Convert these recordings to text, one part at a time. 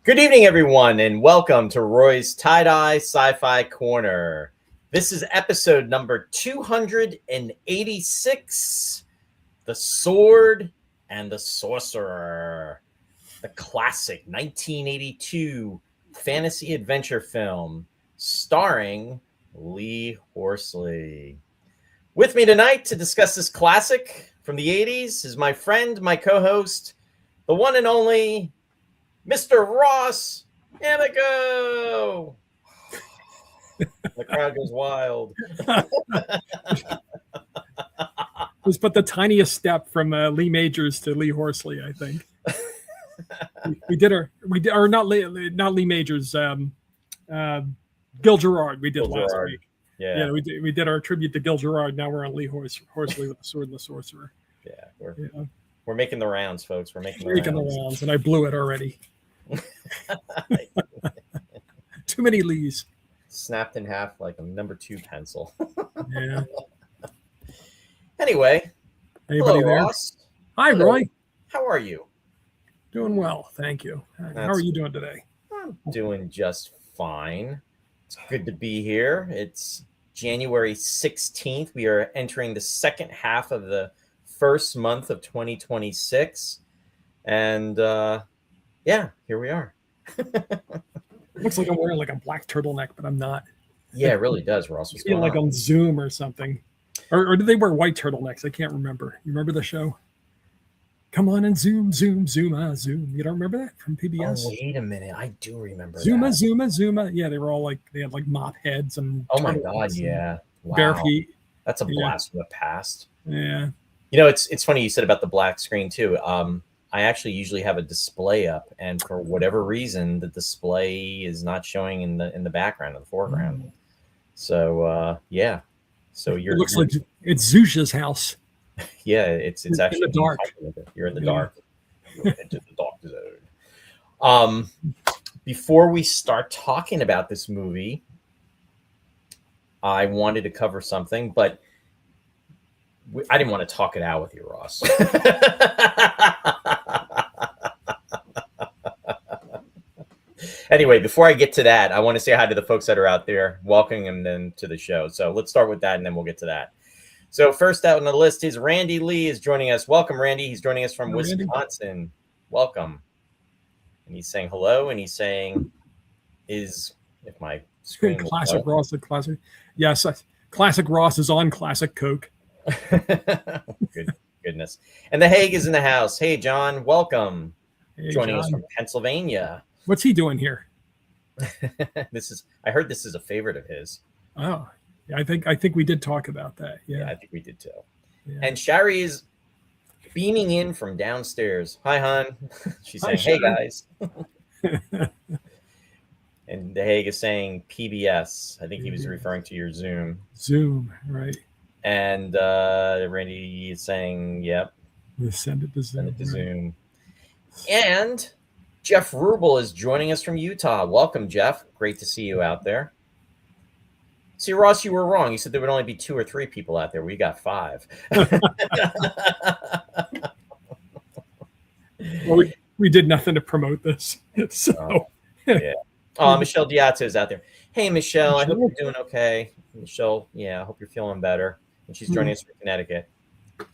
Good evening, everyone, and welcome to Roy's Tie-Dye Sci-Fi Corner. This is episode number 286, The Sword and the Sorcerer, the classic 1982 fantasy adventure film starring Lee Horsley. With me tonight to discuss this classic from the 80s is my friend, my co-host, the one and only Mr. Ross Amico. The crowd goes wild. Was but the tiniest step from Lee Majors to Lee Horsley, I think. Not Lee Majors. Gil Gerard. We did last week. Yeah, we did our tribute to Gil Gerard. Now we're on Lee Horsley with The Sword and the Sorcerer. Yeah, we're making the rounds, folks. We're making the rounds, and I blew it already. Too many Lees. Snapped in half like a number 2 pencil. Yeah. Anyway, anybody hello, there? Ross. Hi, Hello. Roy. How are you? Doing well, thank you. How are you doing today? I'm doing just fine. It's good to be here. It's January 16th. We are entering the second half of the first month of 2026. And yeah, here we are. Looks like I'm wearing like a black turtleneck, but I'm not. Yeah, it really does, Ross. What's like on Zoom or something. Or did they wear white turtlenecks? I can't remember. You remember the show? Come on and zoom. You don't remember that from PBS? Oh, wait a minute. I do remember Zuma. that. Yeah, they were all like, they had like mop heads and oh my God, yeah. Wow. Bare feet. That's a blast from the past. Yeah. You know, it's funny you said about the black screen too. I actually usually have a display up, and for whatever reason, the display is not showing in the background, in the foreground. So yeah. So It looks like it's Zusha's house. Yeah, it's actually in the dark. You're in the dark. You're into the dark zone. Before we start talking about this movie, I wanted to cover something, but I didn't want to talk it out with you, Ross. Anyway, before I get to that, I want to say hi to the folks that are out there, welcoming them to the show. So let's start with that, and then we'll get to that. So first out on the list is Randy Lee is joining us. Welcome, Randy. He's joining us from Wisconsin. Randy. Welcome. And he's saying hello, and he's saying, if my screen classic Ross, the classic. Yes, classic Ross is on classic Coke. Goodness. And the Hague is in the house. Hey, John, welcome. Hey, joining John. us from Pennsylvania. What's he doing here? I heard this is a favorite of his. Oh, yeah, I think we did talk about that. Yeah, I think we did too. Yeah. And Shari is beaming in from downstairs. Hi, hon. She's saying, Shari. hey, guys. And The Hague is saying PBS. I think he was referring to your Zoom. Zoom, right. And Randy is saying, yep. Send it to Zoom. Send it to Zoom. And Jeff Rubel is joining us from Utah. Welcome, Jeff. Great to see you out there. See, Ross, you were wrong. You said there would only be 2 or 3 people out there. We got 5. Well, we did nothing to promote this. So yeah. Michelle Diazzo is out there. Hey, Michelle, I hope you're doing okay. Michelle, yeah, I hope you're feeling better. And she's joining us from Connecticut.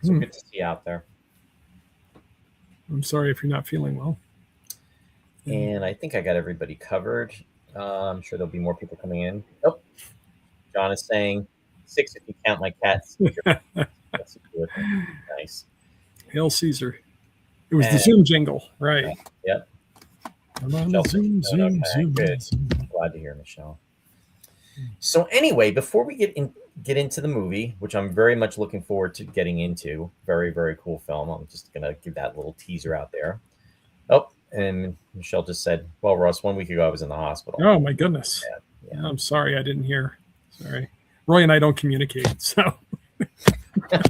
So good to see you out there. I'm sorry if you're not feeling well. And I think I got everybody covered. I'm sure there'll be more people coming in. Oh, John is saying 6 if you count my cats. That's good. Nice. Hail Caesar. It was the Zoom jingle, right? Yep. Zoom. Good. Glad to hear, Michelle. So anyway, before we get into the movie, which I'm very much looking forward to getting into, very, very cool film. I'm just going to give that little teaser out there. Oh, and Michelle just said, well, Ross, 1 week ago I was in the hospital. Oh, my goodness. Yeah. I'm sorry I didn't hear. Sorry. Roy and I don't communicate, so. Because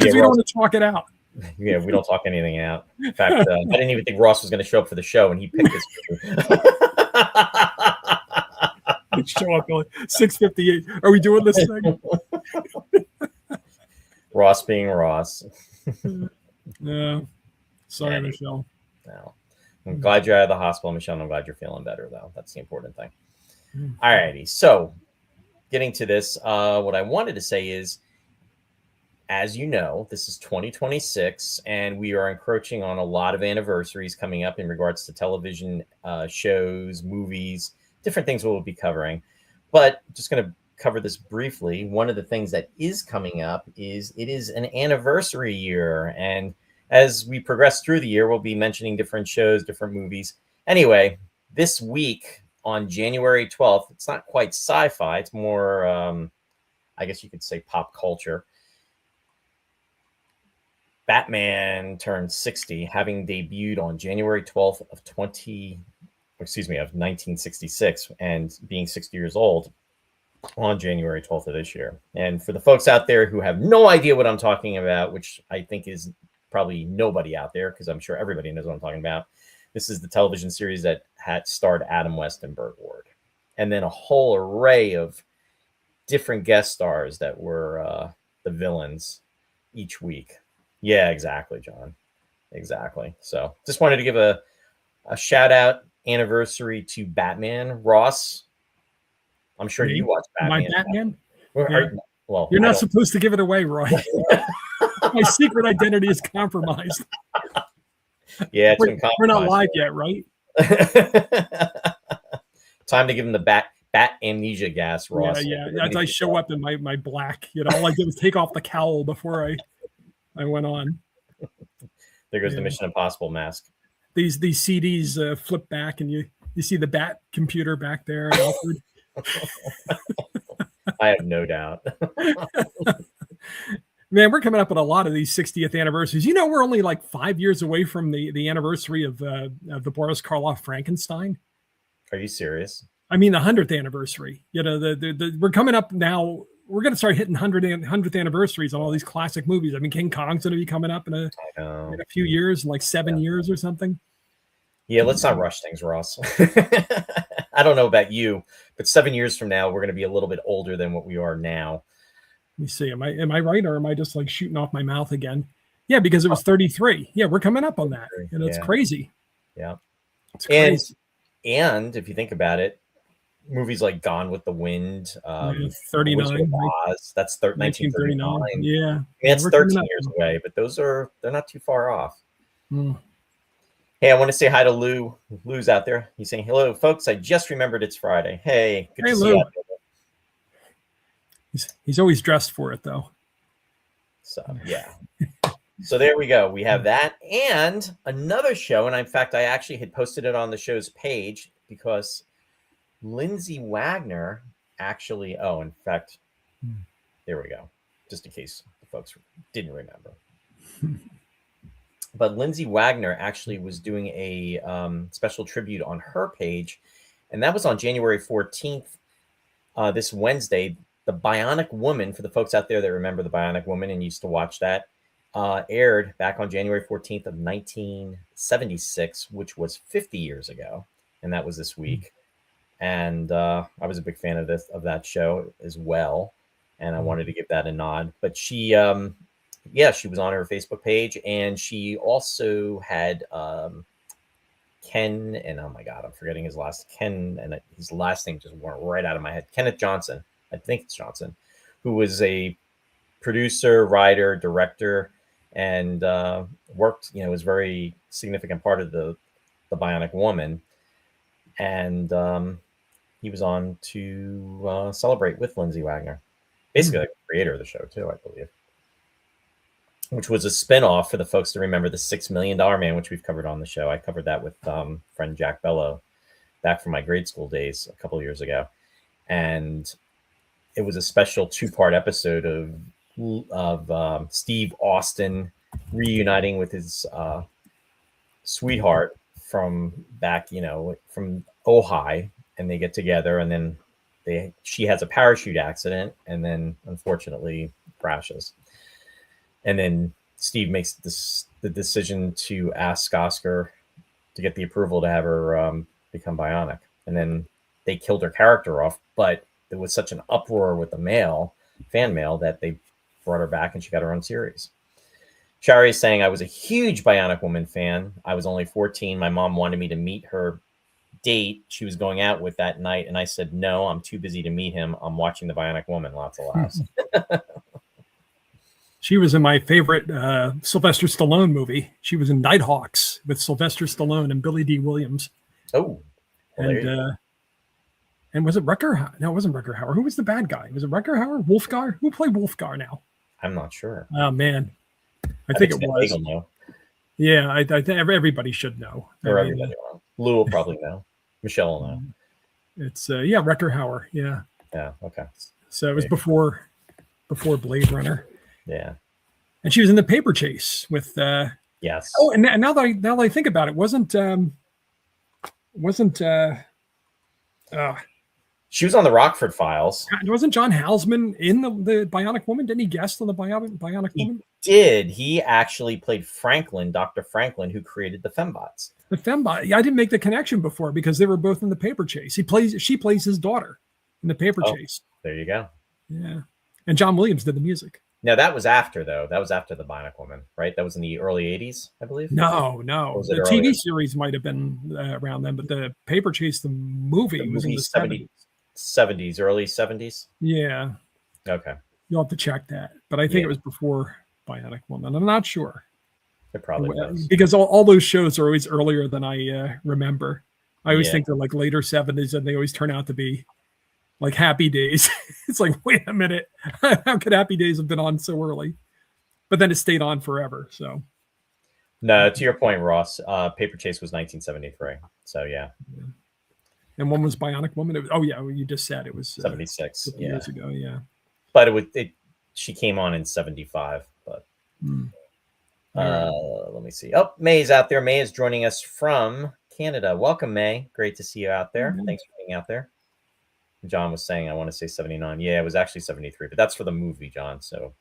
we don't want to talk it out. Yeah, we don't talk anything out. In fact, I didn't even think Ross was going to show up for the show, and he picked this. Show up at 6:58. Are we doing this thing? Ross being Ross. Yeah. Sorry, Michelle. No. I'm glad you're out of the hospital, Michelle. I'm glad you're feeling better, though. That's the important thing. All righty. So getting to this, what I wanted to say is, as you know, this is 2026, and we are encroaching on a lot of anniversaries coming up in regards to television shows, movies, different things we'll be covering. But just going to cover this briefly. One of the things that is coming up is it is an anniversary year. And as we progress through the year, we'll be mentioning different shows, different movies. Anyway, this week on January 12th, it's not quite sci-fi. It's more, I guess you could say, pop culture. Batman turned 60, having debuted on January 12th of 1966, and being 60 years old on January 12th of this year. And for the folks out there who have no idea what I'm talking about, which I think is probably nobody out there, because I'm sure everybody knows what I'm talking about, this is the television series that had starred Adam West and Burt Ward, and then a whole array of different guest stars that were the villains each week. Yeah, exactly, John. Exactly. So just wanted to give a shout out anniversary to Batman. Ross, I'm sure you watch Batman. My Batman? Well, you're not supposed to give it away, Roy. My secret identity is compromised. Yeah, we're not live yet, right? Time to give him the bat amnesia gas, Ross. Yeah. As I show up in my black, all I did was take off the cowl before I went on. There goes the Mission Impossible mask. These CDs flip back, and you see the bat computer back there, Alfred. I have no doubt. Man, we're coming up on a lot of these 60th anniversaries. We're only like 5 years away from the anniversary of the Boris Karloff Frankenstein. Are you serious? I mean, the 100th anniversary. We're coming up now. We're going to start hitting 100th anniversaries on all these classic movies. I mean, King Kong's going to be coming up in a few years, like 7 years or something. Yeah, let's not rush things, Ross. I don't know about you, but 7 years from now, we're going to be a little bit older than what we are now. Let me see. Am I right, or am I just like shooting off my mouth again? Yeah, because it was 33. Yeah, we're coming up on that. It's crazy. Yeah. It's crazy. And if you think about it, movies like Gone with the Wind, 39, Oz, that's 1939. Yeah, it's 13 years away, but they're not too far off. Hey, I want to say hi to Lou. Lou's out there. He's saying, hello, folks. I just remembered it's Friday. Hey, good to see you. He's always dressed for it, though. So, yeah. So there we go. We have that and another show. And in fact, I actually had posted it on the show's page because Lindsay Wagner actually, in fact, there we go. Just in case the folks didn't remember. But Lindsay Wagner actually was doing a special tribute on her page. And that was on January 14th, this Wednesday. The Bionic Woman, for the folks out there that remember The Bionic Woman and used to watch that, aired back on January 14th of 1976, which was 50 years ago. And that was this week. And I was a big fan of that show as well. And I wanted to give that a nod. But she, she was on her Facebook page. And she also had Ken, and oh my God, I'm forgetting his last name just went right out of my head. Kenneth Johnson. I think it's Johnson, who was a producer, writer, director, and worked, was a very significant part of the Bionic Woman. And he was on to celebrate with Lindsay Wagner, basically like the creator of the show too, I believe, which was a spinoff for the folks to remember, the $6 Million Man, which we've covered on the show. I covered that with friend Jack Bello back from my grade school days a couple of years ago. And it was a special 2-part episode of Steve Austin reuniting with his sweetheart from back, from Ojai, and they get together, and then she has a parachute accident, and then unfortunately crashes. And then Steve makes the decision to ask Oscar to get the approval to have her become bionic, and then they killed her character off, but there was such an uproar with the fan mail, that they brought her back and she got her own series. Shari is saying, I was a huge Bionic Woman fan. I was only 14. My mom wanted me to meet her date she was going out with that night, and I said, no, I'm too busy to meet him. I'm watching The Bionic Woman. Lots of laughs. She was in my favorite Sylvester Stallone movie. She was in Nighthawks with Sylvester Stallone and Billy D. Williams. Oh, and was it Rucker? No, it wasn't Rucker Hauer. Who was the bad guy? Was it Rucker Hauer? Wolfgar? Who played Wolfgar now? I'm not sure. Oh man, I think it was. Know. Yeah, I think everybody should know. Or everybody will know. Lou will probably know. Michelle will know. It's Rucker Hauer. Yeah. Yeah. Okay. So it was before Blade Runner. Yeah. And she was in The Paper Chase with. Yes. Oh, and now that I think about it, wasn't. She was on the Rockford Files. Wasn't John Houseman in the Bionic Woman? Didn't he guest on the Bionic Woman? He did. He actually played Franklin, Dr. Franklin, who created the Fembots. The Fembot. Yeah, I didn't make the connection before because they were both in The Paper Chase. She plays his daughter in The Paper Chase. There you go. Yeah. And John Williams did the music. No, that was after, though. That was after the Bionic Woman, right? That was in the early 80s, I believe. No. The TV series might have been around then, but The Paper Chase, the movie was in the 70s. 70s, early 70s? Yeah. Okay. You'll have to check that. But I think it was before Bionic Woman. I'm not sure. It probably was. Because all those shows are always earlier than I remember. I always think they're like later 70s, and they always turn out to be like Happy Days. It's like, wait a minute. How could Happy Days have been on so early? But then it stayed on forever. So. No, to your point, Ross, Paper Chase was 1973. So, yeah. And one was Bionic Woman. You just said it was 76 years ago. Yeah, but she came on in 75. But let me see. Oh, May's out there. May is joining us from Canada. Welcome, May. Great to see you out there. Mm-hmm. Thanks for being out there. John was saying, I want to say 79. Yeah, it was actually 73, but that's for the movie, John. So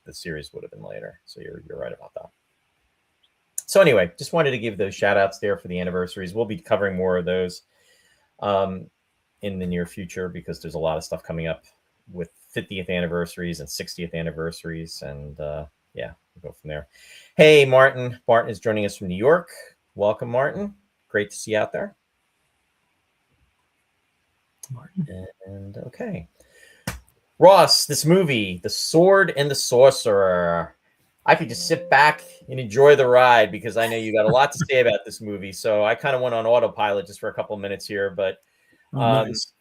the series would have been later. So you're right about that. So anyway, just wanted to give those shout outs there for the anniversaries. We'll be covering more of those in the near future because there's a lot of stuff coming up with 50th anniversaries and 60th anniversaries. And we'll go from there. Hey, Martin. Martin is joining us from New York. Welcome, Martin. Great to see you out there. Martin. And okay. Ross, this movie, The Sword and the Sorcerer. I could just sit back and enjoy the ride because I know you got a lot to say about this movie. So I kind of went on autopilot just for a couple of minutes here, but nice.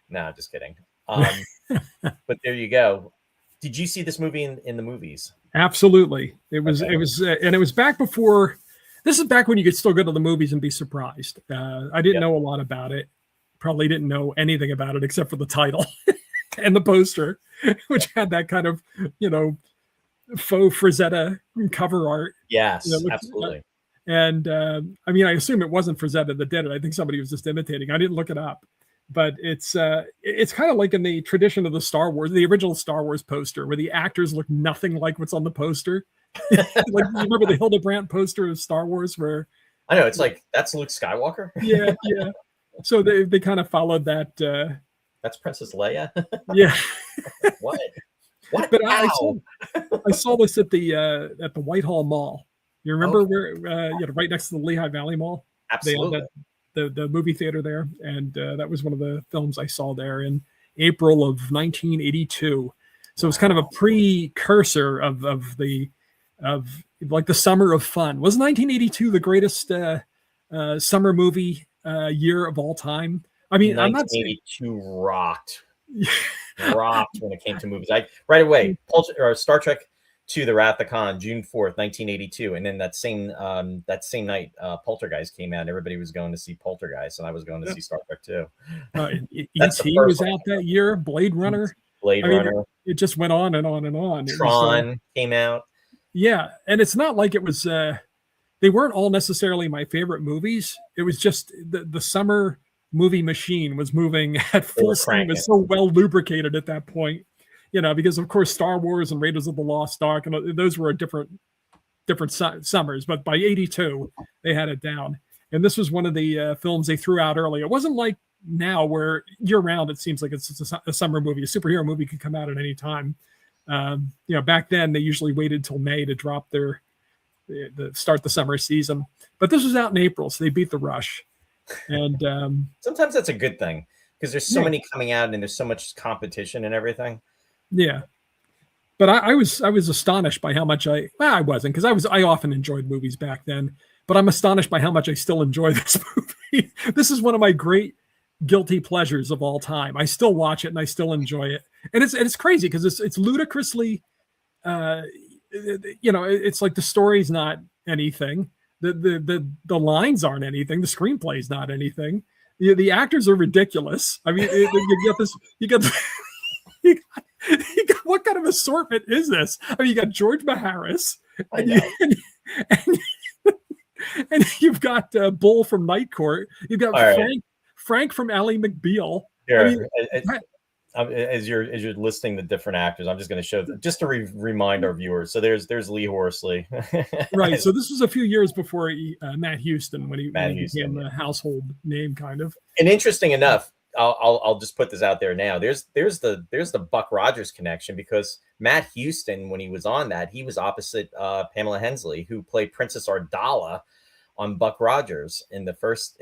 No, just kidding. But there you go. Did you see this movie in the movies? Absolutely. It was back before. This is back when you could still go to the movies and be surprised. I didn't know a lot about it. Probably didn't know anything about it except for the title and the poster, which had that kind of, faux Frazetta cover art. Yes, absolutely. And I assume it wasn't Frazetta that did it. I think somebody was just imitating. I didn't look it up, but it's kind of like in the tradition of the original Star Wars poster, where the actors look nothing like what's on the poster. Like, you remember the Hildebrandt poster of Star Wars, where I know it's like that's Luke Skywalker. Yeah. So they kind of followed that. That's Princess Leia. Yeah. What? But I saw this at the Whitehall Mall. You remember where right next to the Lehigh Valley Mall? Absolutely. The movie theater there, and that was one of the films I saw there in April of 1982. So it was kind of a precursor of like the summer of fun. Was 1982 the greatest summer movie year of all time? I mean, 1982 rocked when it came to movies. Right away, Star Trek II: The Wrath of Khan, June 4th, 1982, and then that same night, Poltergeist came out. And everybody was going to see Poltergeist, and I was going to see Star Trek II. E.T. was out that year. Blade Runner. It just went on and on and on. Tron came out. Yeah, and it's not like it was. They weren't all necessarily my favorite movies. It was just the summer movie machine was moving at full steam. It was so well lubricated at that point, because of course Star Wars and Raiders of the Lost Ark and those were different summers. But by 82, they had it down. And this was one of the films they threw out early. It wasn't like now where year round it seems like it's a summer movie. A superhero movie could come out at any time. Back then they usually waited till May to drop their start the summer season. But this was out in April, so they beat the rush. And sometimes that's a good thing because there's so many coming out and there's so much competition and everything. Yeah. But I was astonished by how much I wasn't, because I often enjoyed movies back then, but I'm astonished by how much I still enjoy this movie. This is one of my great guilty pleasures of all time. I still watch it and I still enjoy it. And it's crazy because it's ludicrously, it's like the story's not anything. The lines aren't anything. The screenplay's not anything. The actors are ridiculous. I mean, you got what kind of assortment is this? I mean, you got George Maharis, and you've got Bull from Night Court. You've got Frank from Ally McBeal. Here, as you're listing the different actors, I'm just going to show just to remind our viewers. So there's Lee Horsley, right? So this was a few years before Matt Houston, when he became a household name, kind of. And interesting enough, I'll just put this out there now. There's the Buck Rogers connection, because Matt Houston, when he was on that, he was opposite Pamela Hensley, who played Princess Ardala on Buck Rogers in the first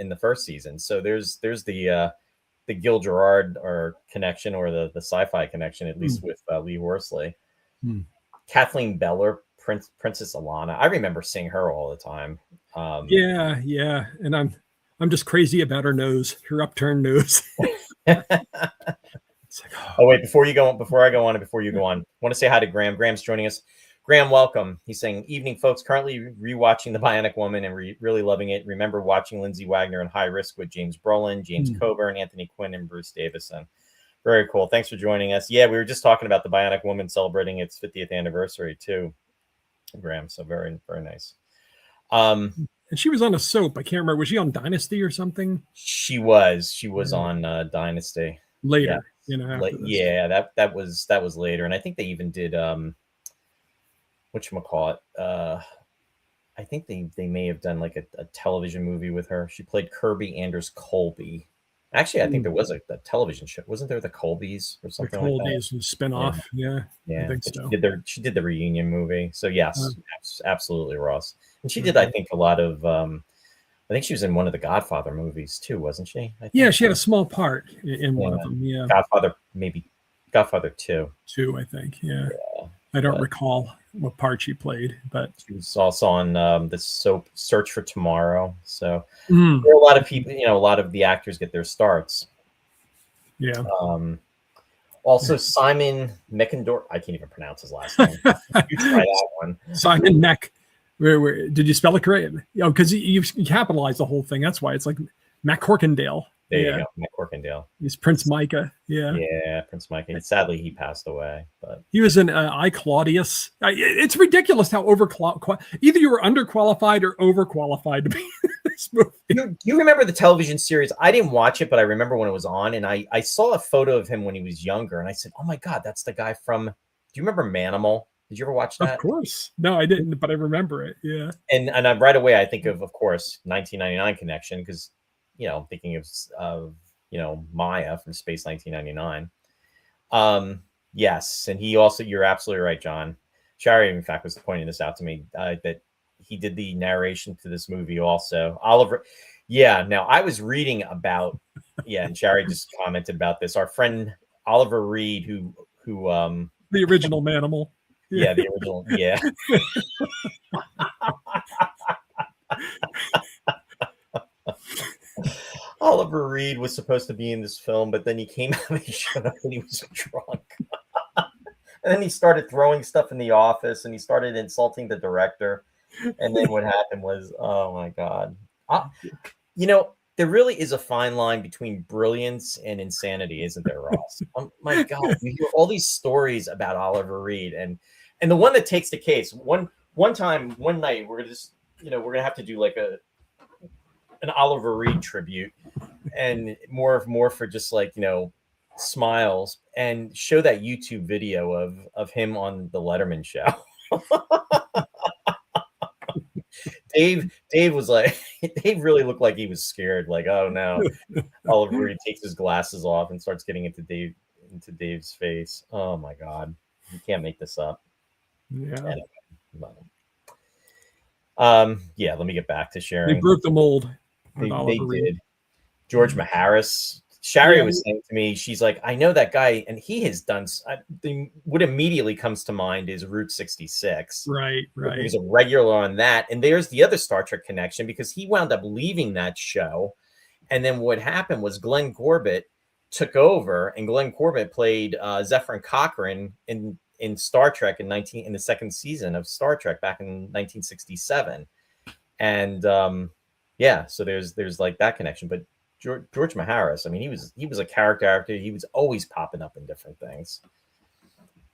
season. So there's the Gil Gerard connection, or the Sci-Fi connection, at least with Lee Horsley. Kathleen Beller, Princess Alana. I remember seeing her all the time. Yeah, and I'm just crazy about her nose, her upturned nose. Oh wait, before you go on, I want to say hi to Graham. Graham's joining us. Graham, welcome. He's saying, "Evening, folks. Currently rewatching The Bionic Woman and really loving it. Remember watching Lindsay Wagner in High Risk with James Brolin, James Coburn, Anthony Quinn, and Bruce Davison." Very cool. Thanks for joining us. Yeah, we were just talking about The Bionic Woman celebrating its 50th anniversary too, Graham. So very, very nice. And she was on a soap. I can't remember. Was she on Dynasty or something? She was on Dynasty later. Yeah, that was later, and I think they even did whatchamacallit. I think they may have done like a television movie with her. She played Kirby Anders Colby. Actually, I think there was a television show. Wasn't there the Colbys or something like that? The Colbys spinoff. Yeah. I think so. She did the reunion movie. So yes, absolutely, Ross. And she did, I think, a lot of. I think she was in one of the Godfather movies too, wasn't she? Yeah, she had a small part in one of them. Yeah, Godfather 2. 2, I think. Yeah. I don't recall what part she played, but she was also on the soap Search for Tomorrow. So there are a lot of people, a lot of the actors get their starts. Yeah. Also, Simon Meckendorf. I can't even pronounce his last name. You try that one. Simon Meck. Where did you spell it correct? Because you capitalize the whole thing. That's why it's like MacCorkindale. There you go, MacCorkindale. He's Prince Micah. Yeah, Prince Micah. Sadly, he passed away. But he was in I, Claudius. It's ridiculous how either you were underqualified or overqualified to be in this movie. You remember the television series? I didn't watch it, but I remember when it was on, and I saw a photo of him when he was younger, and I said, "Oh my God, that's the guy from." Do you remember Manimal? Did you ever watch that? Of course. No, I didn't, but I remember it. Yeah. And I, right away, I think of course, 1999 connection, because thinking of Maya from Space 1999. Yes, and he also, you're absolutely right, John. Shari, in fact, was pointing this out to me, that he did the narration to this movie also. Oliver. Yeah. Now I was reading about. Yeah, and Shari just commented about this. Our friend Oliver Reed, who the original Manimal. Yeah, the original. Yeah. Oliver Reed was supposed to be in this film, but then he came out and he showed up and he was drunk. And then he started throwing stuff in the office and he started insulting the director. And then what happened was, oh my God. There really is a fine line between brilliance and insanity, isn't there, Ross? Oh my God, you hear all these stories about Oliver Reed, and the one that takes the case. One night, we're gonna have to do like an Oliver Reed tribute, and more for just like smiles, and show that YouTube video of him on the Letterman show. Dave was like, Dave really looked like he was scared. Like, oh no, Oliver Reed takes his glasses off and starts getting into Dave's face. Oh my God, you can't make this up. Yeah. Yeah, let me get back to They sharing. broke the mold with They Oliver Reed. did. George Maharis. Shari Yeah. was saying to me, she's like, I know that guy, and he has done. What immediately comes to mind is Route 66. Right. He was a regular on that, and there's the other Star Trek connection because he wound up leaving that show, and then what happened was Glenn Corbett took over, and Glenn Corbett played Zephyrin Cochrane in Star Trek in the second season of Star Trek back in 1967, and yeah, so there's like that connection, but. George Maharis, I mean, he was a character actor. He was always popping up in different things.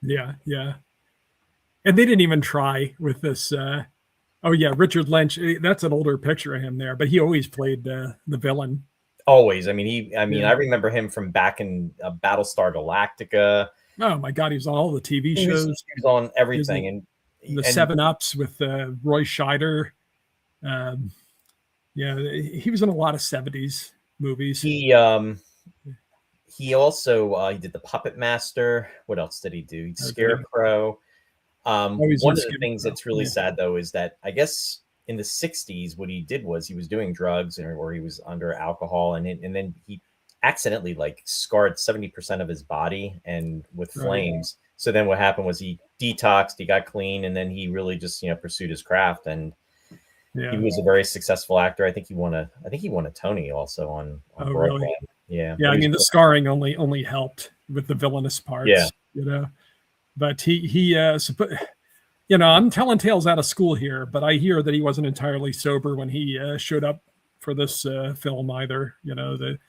Yeah. And they didn't even try with this. Richard Lynch. That's an older picture of him there, but he always played the villain. Always. I mean, I remember him from back in Battlestar Galactica. Oh my God, he was on all the TV shows. He was on everything, and the 7-Ups with Roy Scheider. He was in a lot of 70s movies. He also he did The Puppet Master. What else did he do? Scarecrow. One of the things that's really sad though is that I guess in the 60s what he did was he was doing drugs or he was under alcohol and then he accidentally like scarred 70% of his body and with flames. So then what happened was he detoxed, he got clean, and then he really just pursued his craft, and he was a very successful actor. I think he won a Tony also on Broadway. Really? Yeah. I mean, the scarring only helped with the villainous parts. Yeah. But he I'm telling tales out of school here, but I hear that he wasn't entirely sober when he showed up for this film either. The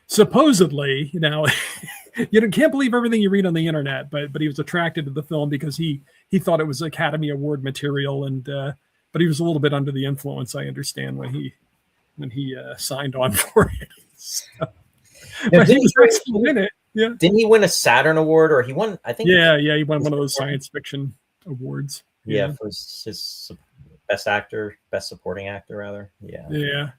supposedly, you can't believe everything you read on the internet, but he was attracted to the film because he thought it was Academy Award material, and but he was a little bit under the influence, I understand, when he signed on for it. So, but he was excellent in it. Yeah. Didn't he win a Saturn Award, or he won? I think. Yeah, he won one of those science fiction awards. Yeah, for his best supporting actor, rather. Yeah.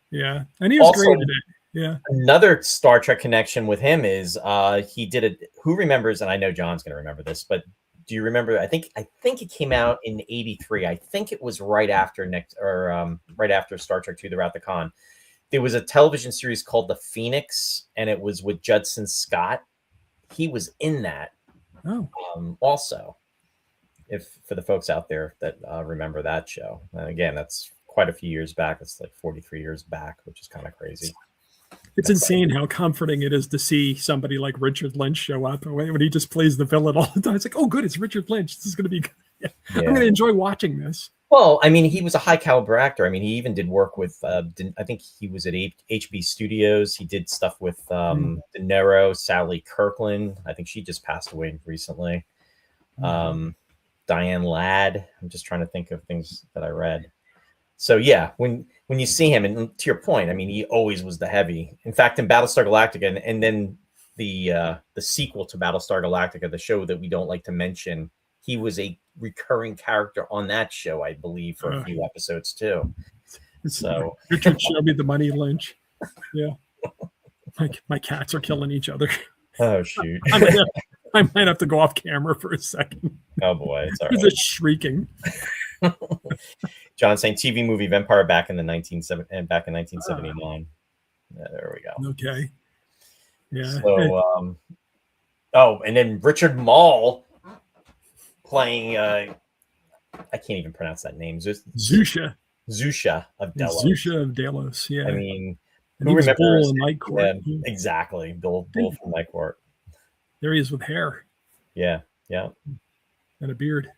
And he was also great in it. Yeah. Another Star Trek connection with him is he did it. Who remembers? And I know John's going to remember this, but do you remember? I think it came out in '83. I think it was right after Star Trek II: The Wrath of Khan. There was a television series called The Phoenix, and it was with Judson Scott. He was in that. Oh. Also, if for the folks out there that remember that show, and again, that's quite a few years back. It's like 43 years back, which is kind of crazy. It's insane how comforting it is to see somebody like Richard Lynch show up when he just plays the villain all the time. It's like, oh, good, it's Richard Lynch. This is going to be good. Yeah. I'm going to enjoy watching this. Well, I mean, he was a high caliber actor. I mean, he even did work with, I think he was at HB Studios. He did stuff with De Niro, Sally Kirkland. I think she just passed away recently. Diane Ladd. I'm just trying to think of things that I read. So yeah, when you see him, and to your point, I mean, he always was the heavy. In fact, in Battlestar Galactica, and then the sequel to Battlestar Galactica, the show that we don't like to mention, he was a recurring character on that show, I believe, for a few episodes too. So Richard, show me the money, Lynch. Yeah, my cats are killing each other. Oh shoot! I might have to go off camera for a second. Oh boy, it's all right. Just shrieking. John saying TV movie Vampire back in 1979. Yeah, there we go. Okay. Yeah. So and then Richard Moll playing I can't even pronounce that name. Zusha of Delos. Zusha of Delos, yeah. I mean, who remembers Bull in Night Court? Exactly. Bill from Night Court. There he is with hair. Yeah. And a beard.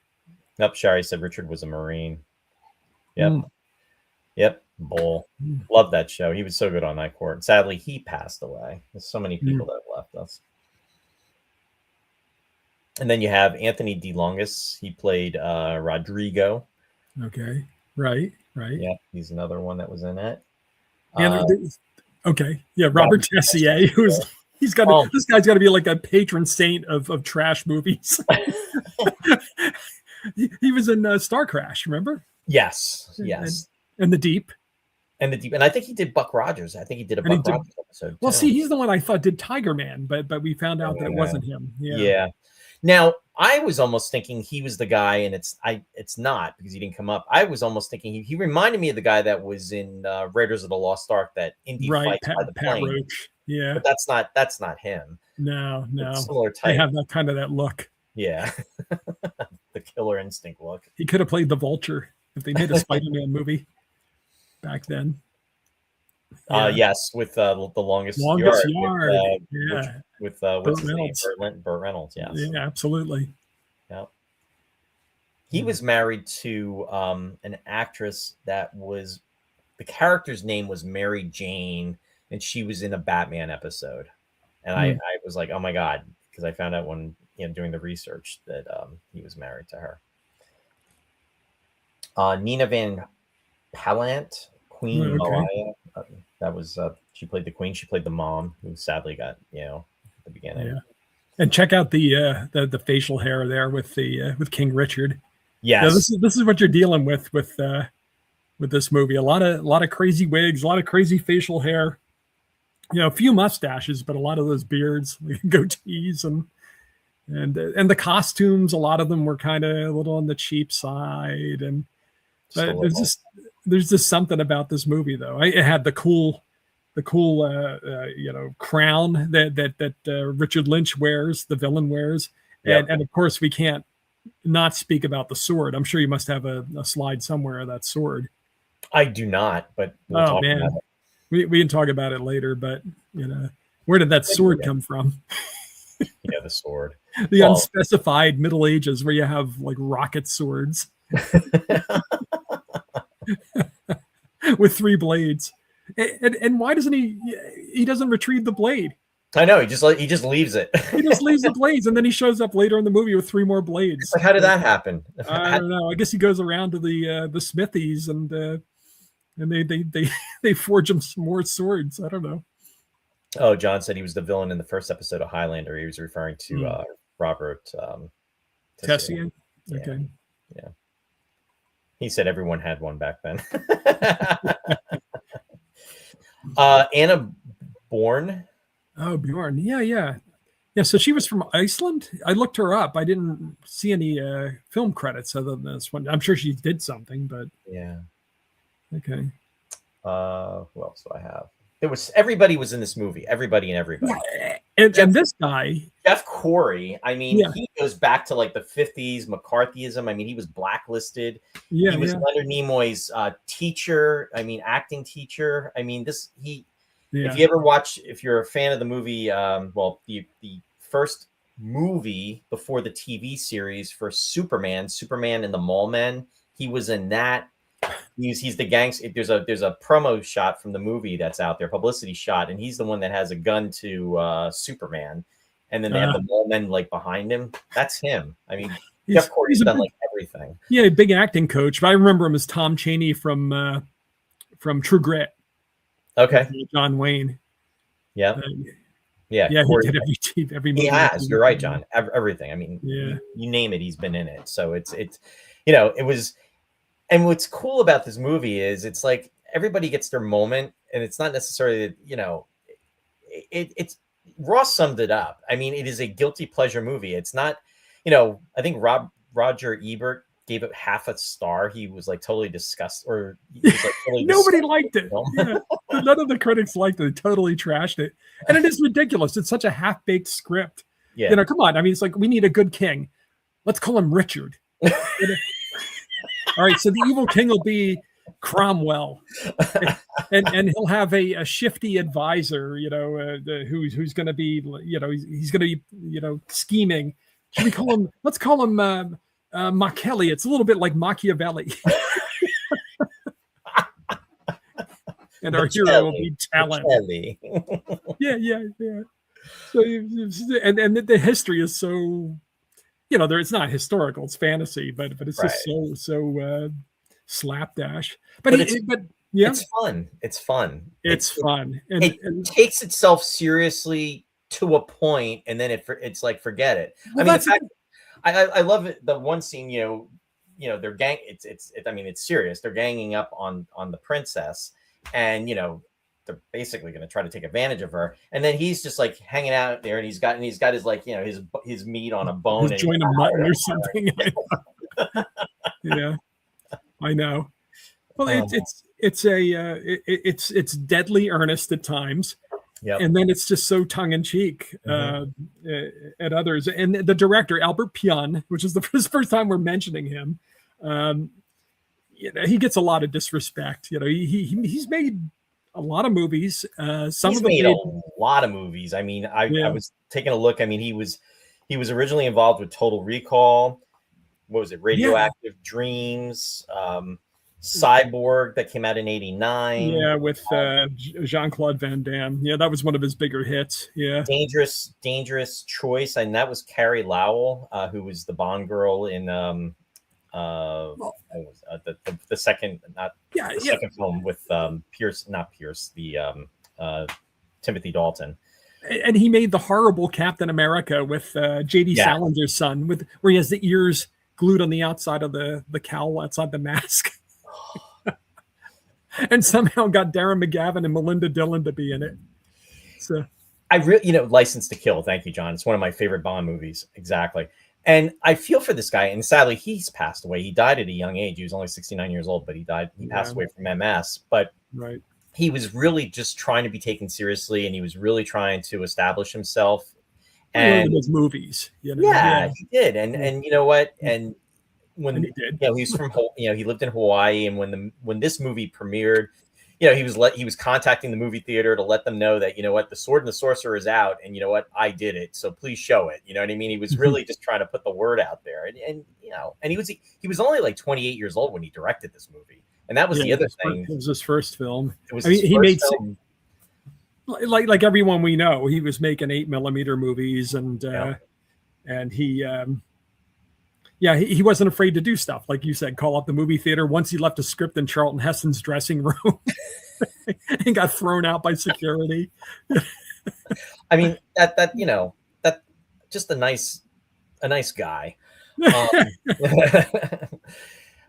Nope, Shari said Richard was a Marine. Yep. Bull. Love that show. He was so good on Night Court. Sadly, he passed away. There's so many people that have left us. And then you have Anthony DeLongis. He played Rodrigo. Okay. Right. Yeah, he's another one that was in it. Okay. Yeah, Robert Tessier, this guy's got to be like a patron saint of trash movies. He was in Star Crash, remember? Yes. And The Deep. And I think he did Buck Rogers. I think he did a Buck Rogers episode. Well, see, he's the one I thought did Tiger Man, but we found out that it wasn't him. Yeah. Now, I was almost thinking he was the guy, and it's not because he didn't come up. I was almost thinking he reminded me of the guy that was in Raiders of the Lost Ark, that Indy Right, fights by the Pat plane. Roach. Yeah, But that's not him. no, It's similar they type. have that look. Yeah, the Killer Instinct look. He could have played the Vulture if they made a Spider-Man movie back then. Yeah. Yes, with the longest yard. With Burt what's his name? Reynolds. Burt Reynolds. Yes. Yeah, absolutely. Yeah. He was married to an actress that was, the character's name was Mary Jane, and she was in a Batman episode. And I was like, oh my God, because I found out when doing the research that he was married to her. Nina Van Pallant, Queen Malia. That was she played the queen. She played the mom, who sadly got at the beginning. Yeah. And check out the facial hair there with King Richard. Yes, this is what you're dealing with this movie. A lot of crazy wigs, a lot of crazy facial hair. A few mustaches, but a lot of those beards, goatees, and the costumes. A lot of them were kind of a little on the cheap side, and there's just something about this movie though. It had the cool crown that Richard Lynch wears, the villain wears, and of course we can't not speak about the sword. I'm sure you must have a slide somewhere of that sword. I do not, but we'll talk about it. We can talk about it later, but where did that sword come from? Yeah, the sword. The unspecified Middle Ages, where you have like rocket swords with 3 blades. And why doesn't he doesn't retrieve the blade? I know, he just leaves it. He just leaves the blades, and then he shows up later in the movie with 3 more blades. Like, how did that happen? I don't know. I guess he goes around to the smithies and they forge him some more swords. I don't know. Oh, John said he was the villain in the first episode of Highlander. He was referring to Robert Tessian. Okay. Yeah. He said everyone had one back then. Anna Bourne. Oh, Bjorn. Yeah. So she was from Iceland. I looked her up. I didn't see any film credits other than this one. I'm sure she did something, but yeah. Okay. Who else do I have? Everybody was in this movie. Everybody. And this guy, Jeff Corey. I mean, he goes back to like the 50s, McCarthyism. I mean, he was blacklisted. Yeah, he was Leonard Nimoy's teacher. I mean, acting teacher. I mean, if you ever watch, if you're a fan of the movie, the first movie before the TV series for Superman and the Moll Men, he was in that. He's the gangster. There's a promo shot from the movie that's out there, publicity shot, and he's the one that has a gun to Superman, and then they have the Moll Men like behind him. That's him. I mean, Jeff Corey's done like everything. Yeah, a big acting coach, but I remember him as Tom Chaney from True Grit. Okay, John Wayne. Yeah. Yeah, Corey, he did every movie. He has. You're right, John. Everything. I mean, you name it, he's been in it. So it's it was. And what's cool about this movie is it's like everybody gets their moment, and it's not necessarily it's Ross summed it up. I mean, it is a guilty pleasure movie. It's not, I think Roger Ebert gave it half a star. He was like totally disgusted, or he was like totally nobody liked it. Yeah. None of the critics liked it. They totally trashed it, and it is ridiculous. It's such a half-baked script. Yeah, come on. I mean, it's like, we need a good king. Let's call him Richard. All right, so the evil king will be Cromwell, and he'll have a shifty advisor, who's going to be, he's going to be, scheming. Should we call him? Let's call him Machiavelli. It's a little bit like Machiavelli. And our hero will be talent. Yeah. So, and the history is so. It's not historical; it's fantasy, but it's just so slapdash. But it's fun. It's fun. It's fun. And it takes itself seriously to a point, and then it's like, forget it. Well, I love it. The one scene, they're gang. It's serious. They're ganging up on the princess, and they're basically going to try to take advantage of her. And then he's just like hanging out there, and he's got his like, you know, his meat on a bone, his joint of mutton or something. Yeah, I know. Well, it's deadly earnest at times. Yep. And then it's just so tongue in cheek at others. And the director, Albert Pyun, which is the first time we're mentioning him, you know, he gets a lot of disrespect. You know, he's made a lot of movies. He's made a lot of movies. I mean, I was taking a look. I mean, he was originally involved with Total Recall. What was it? Radioactive Dreams. Cyborg that came out in '89. Yeah, with Jean-Claude Van Damme. Yeah, that was one of his bigger hits. Yeah. Dangerous Choice, and that was Carrie Lowell, who was the Bond girl in the second second film with Timothy Dalton. And he made the horrible Captain America with J.D. Salinger's son, where he has the ears glued on the outside of the cowl outside the mask. And somehow got Darren McGavin and Melinda Dillon to be in it. So I really, License to Kill. Thank you, John. It's one of my favorite Bond movies. Exactly. And I feel for this guy. And sadly, he's passed away. He died at a young age. He was only 69 years old, but he died. He passed away from MS. But he was really just trying to be taken seriously, and he was really trying to establish himself. And his movies, he did. And you know what? And when he's from, he lived in Hawaii, and when this movie premiered, he was contacting the movie theater to let them know that, The Sword and the Sorcerer is out, and I did it, so please show it. You know what I mean? He was really just trying to put the word out there, and he was only like 28 years old when he directed this movie, and that was the other thing. It was his first film. He made film. Like everyone we know, he was making 8mm movies, and he wasn't afraid to do stuff. Like you said, call up the movie theater. Once he left a script in Charlton Heston's dressing room and got thrown out by security. I mean, that just a nice guy.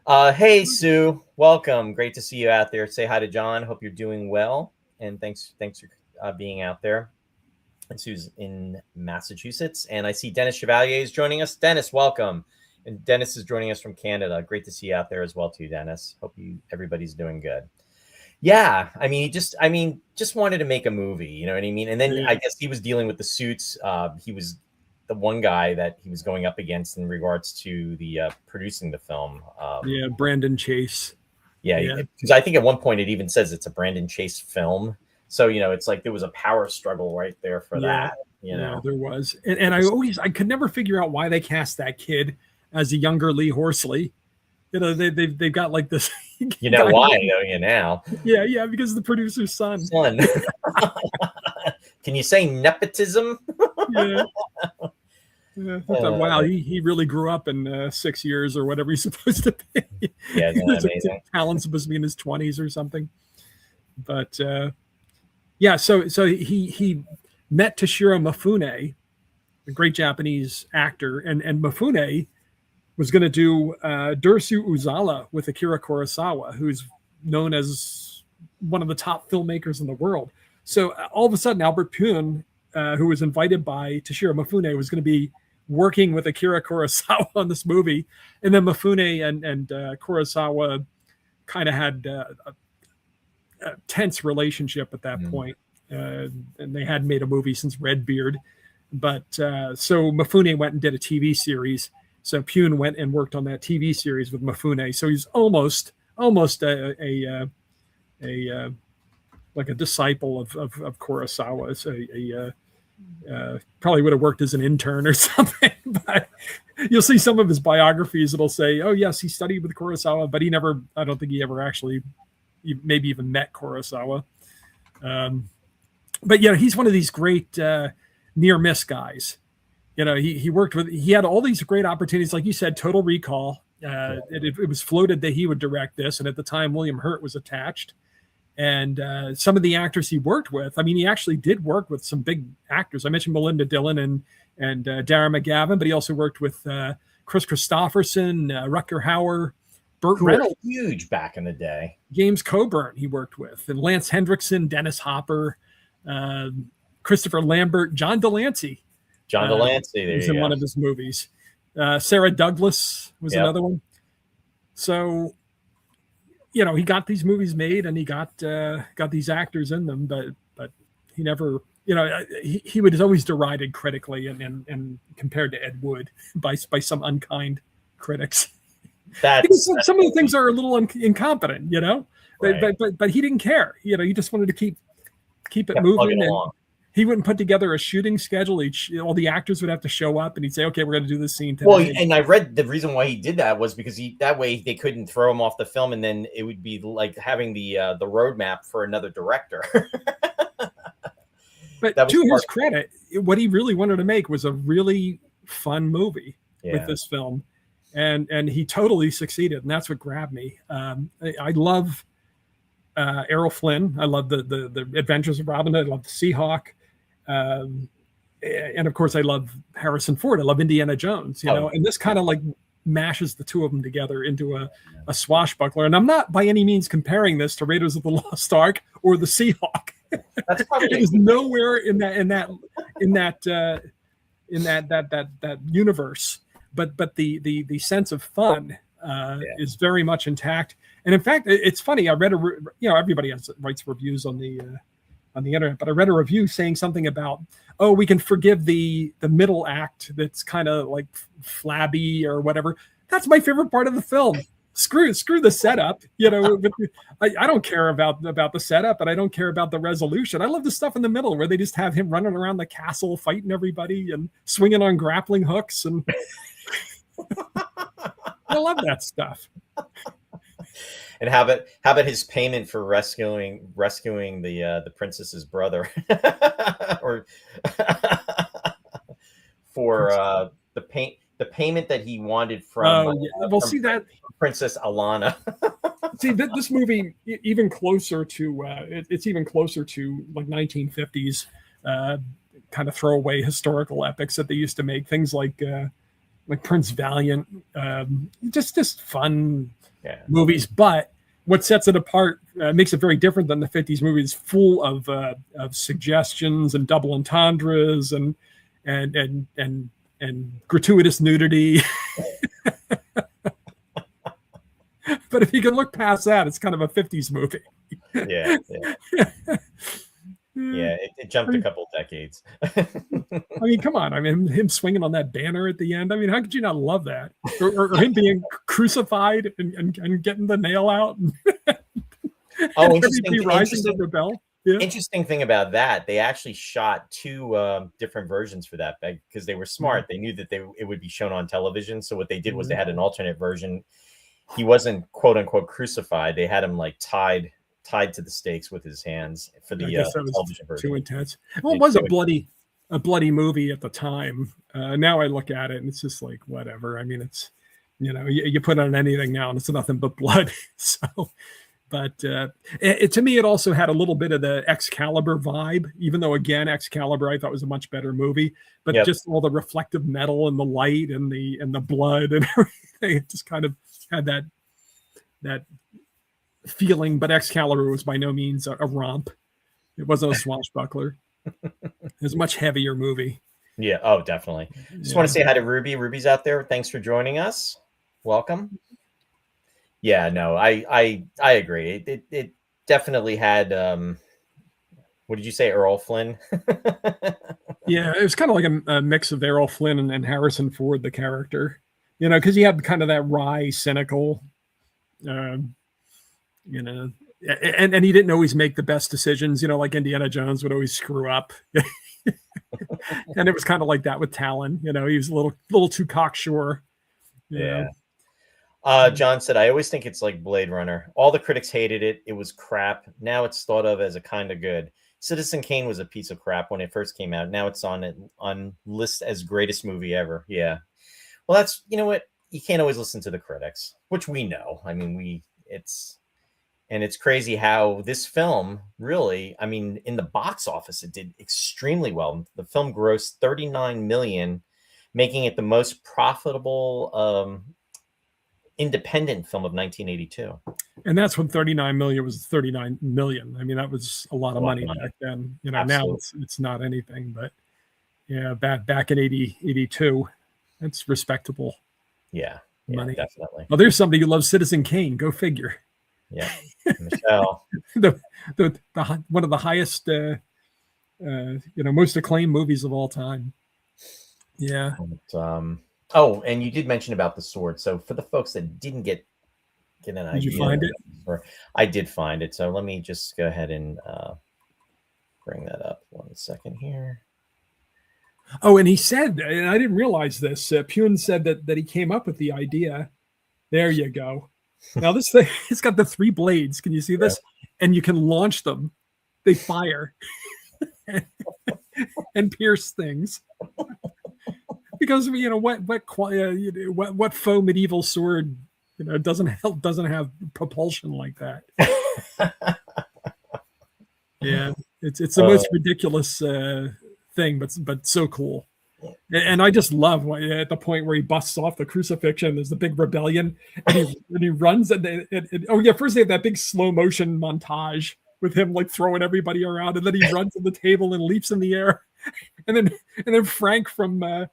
Hey, Sue, welcome. Great to see you out there. Say hi to John. Hope you're doing well. And thanks for being out there. And Sue's in Massachusetts. And I see Dennis Chevalier is joining us. Dennis, welcome. And Dennis is joining us from Canada. Great to see you out there as well, too, Dennis. Hope everybody's doing good. Yeah, I mean, just wanted to make a movie, you know what I mean? And then I guess he was dealing with the suits. He was the one guy that he was going up against in regards to the producing the film. Brandon Chase. Yeah, because I think at one point it even says it's a Brandon Chase film. So, it's like there was a power struggle right there for that. Yeah, there was. And I could never figure out why they cast that kid as a younger Lee Horsley. They've got like this. You know why, don't you now? Yeah, because the producer's son. Can you say nepotism? Yeah. Wow, he really grew up in 6 years or whatever he's supposed to be. Yeah, isn't that amazing? Talent's supposed to be in his 20s or something. But so he met Toshiro Mifune, a great Japanese actor, and Mifune was going to do Dersu Uzala with Akira Kurosawa, who's known as one of the top filmmakers in the world. So all of a sudden, Albert Pyun, who was invited by Toshiro Mifune, was going to be working with Akira Kurosawa on this movie. And then Mifune and Kurosawa kind of had a tense relationship at that point. And they hadn't made a movie since Redbeard. But so Mifune went and did a TV series. So Pyun went and worked on that TV series with Mifune. So he's almost a like a disciple of Kurosawa. So probably would have worked as an intern or something. But you'll see some of his biographies. It'll say, "Oh yes, he studied with Kurosawa," but I don't think he ever actually, maybe even met Kurosawa. But he's one of these great near miss guys. He had all these great opportunities, like you said, Total Recall. It was floated that he would direct this, and at the time, William Hurt was attached. And some of the actors he worked with, I mean, he actually did work with some big actors. I mentioned Melinda Dillon and Darren McGavin, but he also worked with Chris Christopherson, Rutger Hauer, Burt who were Reynolds, huge back in the day. James Coburn he worked with, and Lance Hendrickson, Dennis Hopper, uh, Christopher Lambert, John Delancey. John Delancey, there was you in go. one of his movies. Sarah Douglas was another one. So, you know, he got these movies made and he got these actors in them, but he never, you know, he was always derided critically and compared to Ed Wood by some unkind critics. Because some of the things are a little incompetent, you know, right. but he didn't care. You know, he just wanted to keep it moving. And he wouldn't put together a shooting schedule. All the actors would have to show up, and he'd say, "Okay, we're going to do this scene today." Well, and I read the reason why he did that was because that way they couldn't throw him off the film, and then it would be like having the roadmap for another director. But to his credit, what he really wanted to make was a really fun movie with this film, and he totally succeeded, and that's what grabbed me. I love Errol Flynn. I love the Adventures of Robin Hood. I love the Seahawk. And of course I love Harrison Ford. I love Indiana Jones, you know, and this kind of like mashes the two of them together into a swashbuckler. And I'm not by any means comparing this to Raiders of the Lost Ark or the Seahawk. That's probably it is nowhere in that universe. But the sense of fun is very much intact. And in fact, it's funny. I read everybody writes reviews on the internet, but I read a review saying something about, we can forgive the middle act that's kind of like flabby or whatever. That's my favorite part of the film. Screw the setup, you know. I don't care about the setup, and I don't care about the resolution. I love the stuff in the middle where they just have him running around the castle fighting everybody and swinging on grappling hooks, and I love that stuff. And how about his payment for rescuing the princess's brother, or for the payment that he wanted from that Princess Alana. See, this movie even closer to it's even closer to like 1950s kind of throwaway historical epics that they used to make, things like Prince Valiant, just fun movies. But what sets it apart, makes it very different than the 50s movies, full of suggestions and double entendres and gratuitous nudity. But if you can look past that, it's kind of a 50s movie. Yeah. It jumped a couple decades. I mean, come on. I mean, him swinging on that banner at the end. I mean, how could you not love that? Or him being crucified and getting the nail out. Interesting thing about that, they actually shot two different versions for that because they were smart. They knew that it would be shown on television. So what they did was they had an alternate version. He wasn't quote unquote crucified. They had him like tied to the stakes with his hands for the television version. Too intense. Well, it was a bloody movie at the time. Now I look at it and it's just like whatever. I mean, it's, you know, you put on anything now and it's nothing but blood. So, but to me, it also had a little bit of the Excalibur vibe, even though again, Excalibur I thought was a much better movie. But just all the reflective metal and the light and the blood and everything, it just kind of had that feeling. But Excalibur was by no means a romp. It wasn't a swashbuckler. It was a much heavier movie. Yeah. Oh, definitely. Just want to say hi to Ruby. Ruby's out there. Thanks for joining us. Welcome. Yeah. No, I agree. It definitely had. What did you say, Errol Flynn? Yeah, it was kind of like a mix of Errol Flynn and Harrison Ford, the character. You know, because he had kind of that wry, cynical, you know, and he didn't always make the best decisions, you know, like Indiana Jones would always screw up. And it was kind of like that with Talon, you know, he was a little too cocksure. Yeah. John said, I always think it's like Blade Runner. All the critics hated it. It was crap. Now it's thought of as a kind of good. Citizen Kane was a piece of crap when it first came out. Now it's on list as greatest movie ever. Yeah. Well, that's, you know what? You can't always listen to the critics, which we know. I mean, it's crazy how this film really, I mean, in the box office, it did extremely well. The film grossed $39 million, making it the most profitable independent film of 1982. And that's when 39 million was 39 million. I mean, that was a lot of money back then. You know, Absolutely. now it's not anything, but yeah, back in 82, that's respectable. Yeah, money. Definitely. Well, there's somebody who loves Citizen Kane. Go figure. Yeah, Michelle. the one of the highest, most acclaimed movies of all time. Yeah. Oh, and you did mention about the sword. So for the folks that didn't get an idea, did you find it? I did find it. So let me just go ahead and bring that up 1 second here. Oh, and he said, and I didn't realize this. Pune said that he came up with the idea. There you go. Now this thing, it's got the 3 blades. Can you see this? Yeah. And you can launch them. They fire and pierce things. Because what faux medieval sword doesn't have propulsion like that. Yeah, it's the most ridiculous thing, but so cool. And I just love at the point where he busts off the crucifixion. There's the big rebellion, and he runs. First they have that big slow motion montage with him like throwing everybody around, and then he runs to the table and leaps in the air, and then Frank from Murphy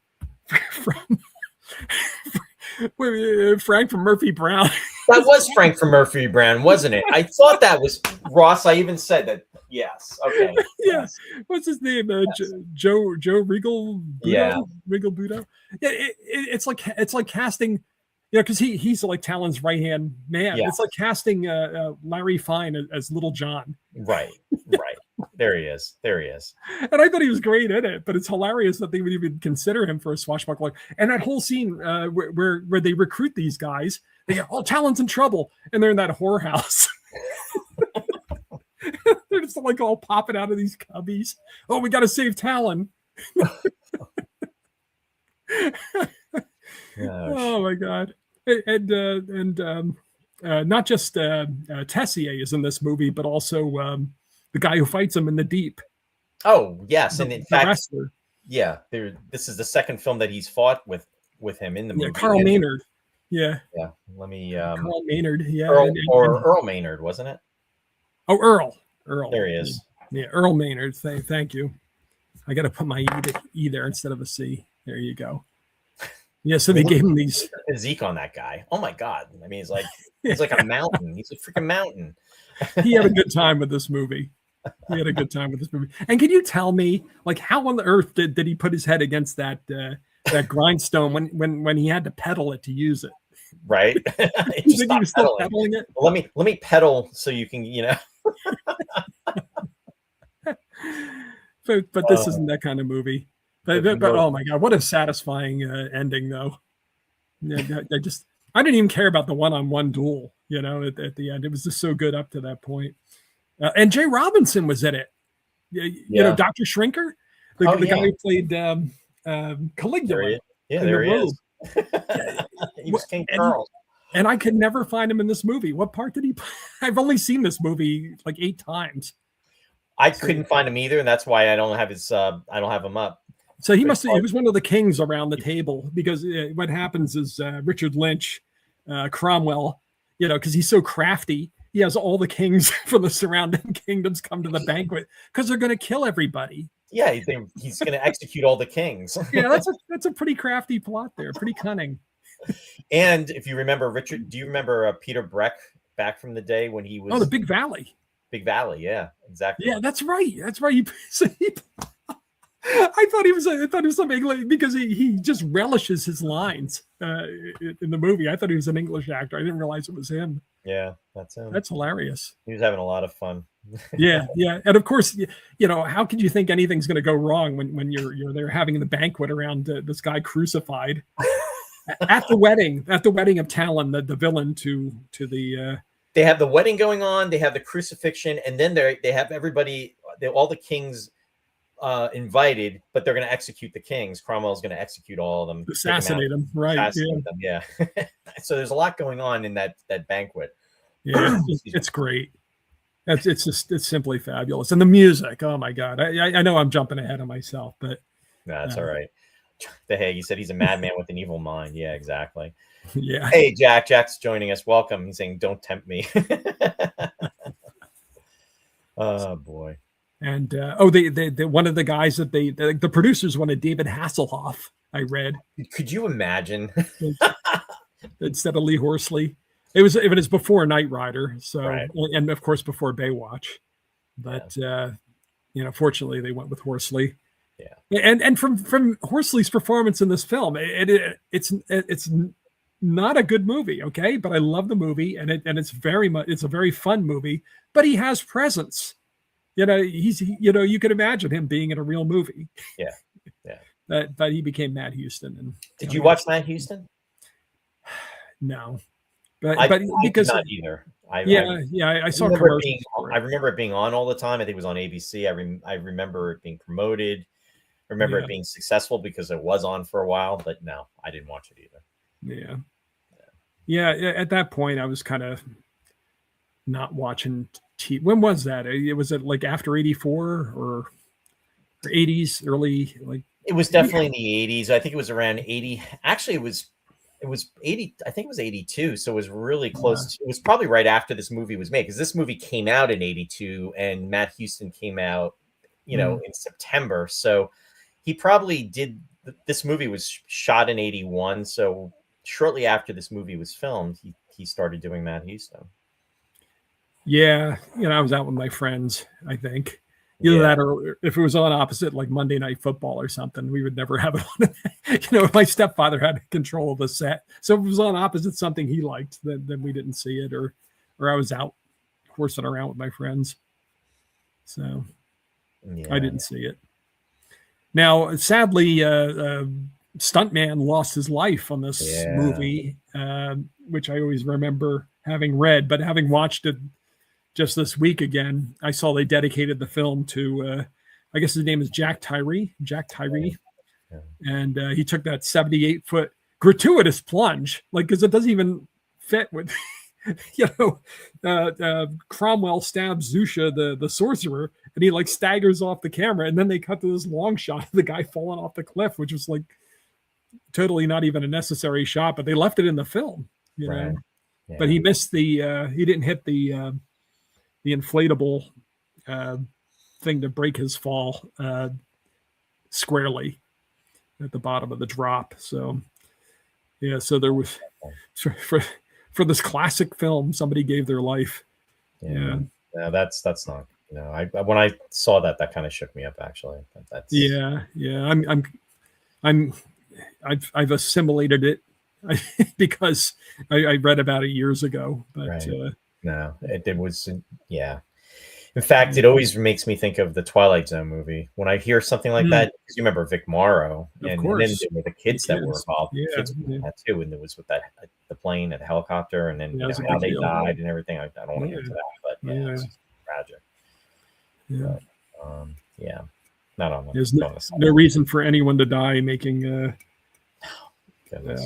Brown. That was Frank from Murphy Brown, wasn't it? I thought that was Ross. I even said that. Yes. Okay. Yeah. Yes. What's his name? Yes. Joe Regal. Budo? Yeah. Regal Budo. Yeah. It's like casting. Because he's like Talon's right hand man. Yeah. It's like casting Larry Fine as Little John. Right. There he is. And I thought he was great in it, but it's hilarious that they would even consider him for a swashbuckler. And that whole scene where they recruit these guys, they get, Talon's in trouble, and they're in that whorehouse. They're just like all popping out of these cubbies. Oh, we got to save Talon. Oh my God. And not just Tessier is in this movie, but also the guy who fights him in the deep. Oh yes, and in fact, wrestler. Yeah, this is the second film that he's fought with him in the movie. Yeah, Carl Maynard. Yeah. Let me. Carl Maynard. Yeah. Earl Maynard, wasn't it? Oh, Earl. There he is. Yeah, Earl Maynard. Thank you. I got to put my E there instead of a C. There you go. Yeah, so they gave him these physique on that guy. Oh my God! I mean, he's like a mountain. He's a freaking mountain. He had a good time with this movie. And can you tell me, like, how on the earth did he put his head against that grindstone when he had to pedal it to use it? Right. You think he was still pedaling it? Well, let me pedal so you can, But this isn't that kind of movie. But oh my God, what a satisfying ending though. Yeah, I didn't even care about the one-on-one duel, at the end. It was just so good up to that point. And Jay Robinson was in it. Dr. Shrinker, the guy who played Caligula. There he is. He was King Charles. And I could never find him in this movie. What part did he play? I've only seen this movie like 8 times. I couldn't find him either, and that's why I don't have him up. So he was one of the kings around the table, because what happens is Richard Lynch, Cromwell, because he's so crafty, he has all the kings from the surrounding kingdoms come to the banquet because they're going to kill everybody. Yeah, he's going to execute all the kings. Yeah, that's a pretty crafty plot there, pretty cunning. And if you remember, Richard, do you remember Peter Breck back from the day when he was? Oh, the Big Valley. Big Valley, yeah, exactly. Yeah, that's right. I thought he was something like, because he just relishes his lines in the movie. I thought he was an English actor. I didn't realize it was him. Yeah, that's him. That's hilarious. He was having a lot of fun. Yeah, and of course, how could you think anything's going to go wrong when you're there having the banquet around this guy crucified at the wedding of Talon, the villain to the. They have the wedding going on. They have the crucifixion, and then they have everybody, all the kings invited, but they're going to execute the kings. Cromwell's going to execute all of them, assassinate them, right? Assassinate them, yeah. So there's a lot going on in that banquet. Yeah, it's great. It's simply fabulous, and the music. Oh my God, I know I'm jumping ahead of myself, but no, that's all right. Hey, you said he's a madman with an evil mind. Yeah, exactly. Yeah. Hey, Jack. Jack's joining us. Welcome. He's saying, "Don't tempt me." Oh boy. And they one of the guys that the producers wanted David Hasselhoff. I read. Could you imagine? Instead of Lee Horsley. It was before Knight Rider, so Right. and of course before Baywatch. But fortunately they went with Horsley. Yeah. And from Horsley's performance in this film, it's not a good movie, okay? But I love the movie, and it's a very fun movie. But he has presence. You can imagine him being in a real movie. Yeah. Yeah. But he became Matt Houston. And did you watch Matt Houston? No, I because did not either. I saw commercials. I remember it being on all the time. I think it was on ABC. I remember it being promoted. I remember it being successful because it was on for a while. But no, I didn't watch it either. Yeah. At that point, I was kind of not watching TV. When was that? Was it like after '84 or '80s? Early like. It was definitely in the '80s. I think it was around '80. Actually, it was 80. I think it was '82. So it was really close. It was probably right after this movie was made, because this movie came out in '82 and Matt Houston came out, in September. So he probably did. This movie was shot in '81. So shortly after this movie was filmed, he started doing Matt Houston. Yeah, I was out with my friends, I think. Either that, or if it was on opposite, like Monday Night Football or something, we would never have it on. My stepfather had control of the set, so if it was on opposite something he liked, then we didn't see it, or I was out horsing around with my friends, so I didn't see it. Now, sadly, stuntman lost his life on this movie, which I always remember having read, but having watched it just this week again, I saw they dedicated the film to, I guess his name is Jack Tyree. And he took that 78-foot gratuitous plunge, because it doesn't even fit with, Cromwell stabs Zusha, the sorcerer, and he staggers off the camera, and then they cut to this long shot of the guy falling off the cliff, which was totally not even a necessary shot, but they left it in the film, know. Yeah. But he missed he didn't hit the inflatable thing to break his fall squarely at the bottom of the drop. So so there was for this classic film, somebody gave their life. Yeah, that's not. When I saw that kind of shook me up, actually. I've assimilated it because I read about it years ago, but. Right. No, it was, In fact, it always makes me think of the Twilight Zone movie. When I hear something like that, because you remember Vic Morrow, and then there were the kids that were involved. The kids were that too, and it was with the plane and the helicopter, and then how they died and everything. I don't want to get into that, but it's just tragic. Yeah. But, not on There's no reason for anyone to die making a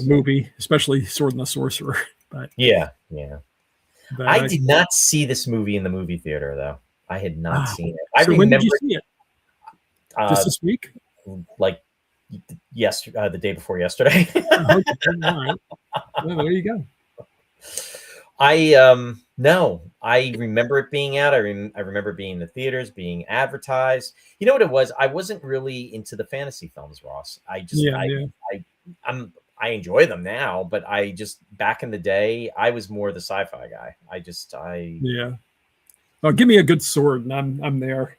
movie, especially Sword and the Sorcerer. But But I did not see this movie in the movie theater, though. I had not seen it. So when did you see it? Just this week? The day before yesterday. All right. Well, there you go. I remember it being out. I remember being in the theaters, being advertised. You know what it was? I wasn't really into the fantasy films, Ross. I enjoy them now, but back in the day, I was more the sci-fi guy. Oh, give me a good sword, and I'm there.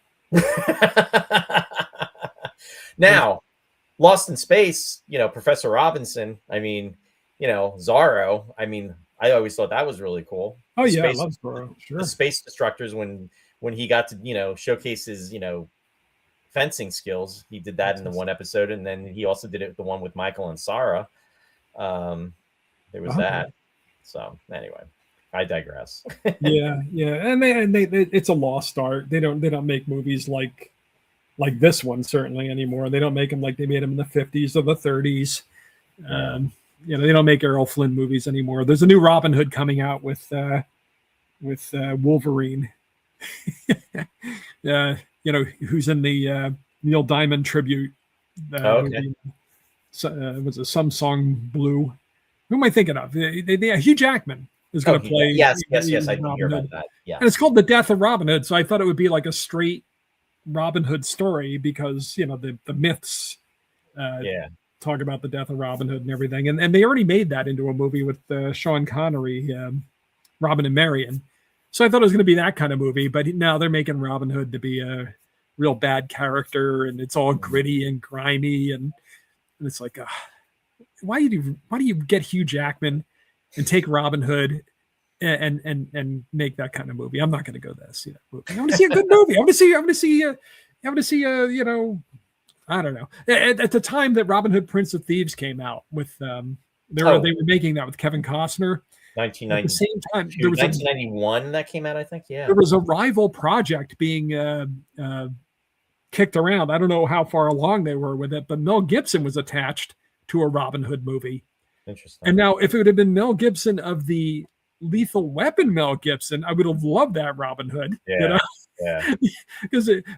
Now, Lost in Space, Professor Robinson. Zorro. I always thought that was really cool. Oh yeah, I love Zorro. Sure. The space destructors, when he got to showcase his fencing skills, he did that in the one episode, and then he also did it the one with Michael and Sarah. There was that. So anyway, I digress. yeah, and they it's a lost art. They don't make movies like this one certainly anymore. They don't make them like they made them in the 50s or the 30s. They don't make Errol Flynn movies anymore. There's a new Robin Hood coming out with Wolverine. Who's in the Neil Diamond tribute movie. was it Some Song Blue? Who am I thinking of? Hugh Jackman is going to play. Yes. I did hear about that. Yeah, and it's called The Death of Robin Hood. So I thought it would be like a straight Robin Hood story because the myths talk about the death of Robin Hood and everything, and they already made that into a movie with Sean Connery, Robin and Marion. So I thought it was going to be that kind of movie, but now they're making Robin Hood to be a real bad character, and it's all gritty and grimy, and it's like, why do you get Hugh Jackman and take Robin Hood and make that kind of movie? I'm not going to go there see that movie. I want to see a good movie. I want to see I don't know. At the time that Robin Hood Prince of Thieves came out with they were making that with Kevin Costner. 1990. At the same time, there was 1991 that came out, I think. Yeah, there was a rival project being kicked around. I don't know how far along they were with it, but Mel Gibson was attached to a Robin Hood movie. Interesting. And now, if it would have been Mel Gibson of the Lethal Weapon Mel Gibson, I would have loved that Robin Hood. Yeah.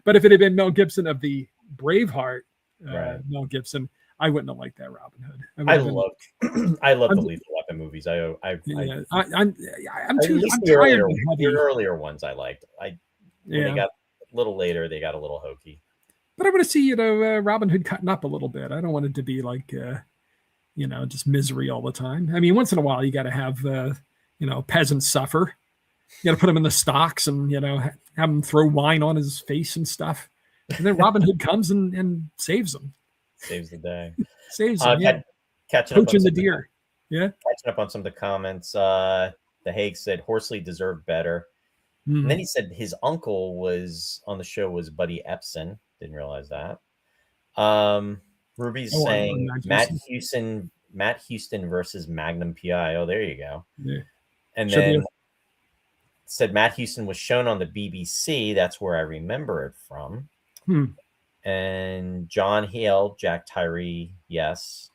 But if it had been Mel Gibson of the Braveheart Mel Gibson, I wouldn't have liked that Robin Hood. I love the Lethal Weapon movies. I'm too tired. The earlier ones I liked. When they got a little later, they got a little hokey. But I want to see Robin Hood cutting up a little bit. I don't want it to be like just misery all the time. I mean, once in a while you got to have peasants suffer. You got to put them in the stocks and have them throw wine on his face and stuff. And then Robin Hood comes and saves them. Saves the day. Saves them. Catching up on the deer. Catching up on some of the comments. The Hague said Horsley deserved better. Mm-hmm. And then he said his uncle was on the show was Buddy Epson. Didn't realize that. Ruby's saying Matt Houston versus Magnum PI. Oh, there you go. Yeah. And then said Matt Houston was shown on the BBC. That's where I remember it from. And John Hale, Jack Tyree, yes.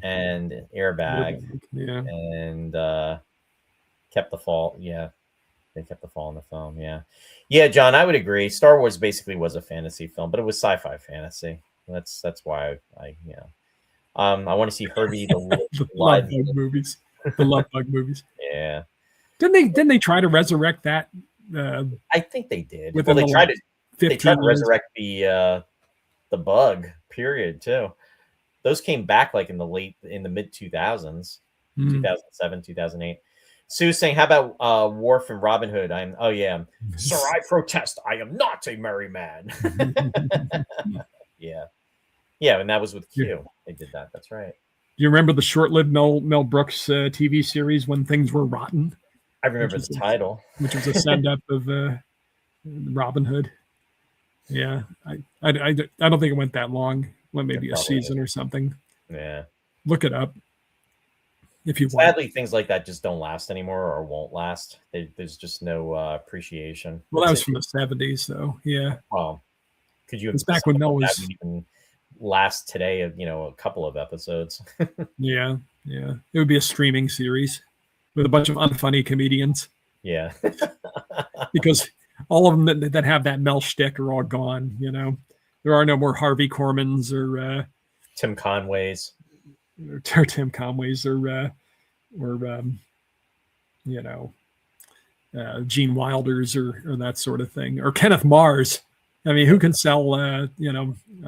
And Airbag. Yeah. And Kept the Fall. Yeah. They kept the fall in the film. Yeah. Yeah, John, I would agree. Star Wars basically was a fantasy film, but it was sci-fi fantasy. That's why I want to see Herbie the Love Bug movies. The Love Bug movies. Yeah. Didn't they try to resurrect that? I think they did. Well, they tried to resurrect the Bug period too. Those came back like in the mid 2000s, 2007, 2008. Sue's saying, how about Worf and Robin Hood? Sir, I protest. I am not a merry man. Yeah. Yeah, and that was with Q. Yeah. They did that. That's right. Do you remember the short-lived Mel Brooks TV series, When Things Were Rotten? I remember the title. Which was a send-up of Robin Hood. Yeah. I don't think it went that long. Well, maybe a season or something. Yeah. Look it up. If you Sadly, want. Things like that just don't last anymore or won't last. There's just no appreciation. Well, that was from the 70s, though. Yeah. Well, could you? It's back when Mel was even last today. A couple of episodes. Yeah. It would be a streaming series with a bunch of unfunny comedians. Yeah. Because all of them that have that Mel shtick are all gone. There are no more Harvey Kormans or Tim Conways. Or Tim Conways or Gene Wilders or that sort of thing, or Kenneth Mars. I mean, who can sell a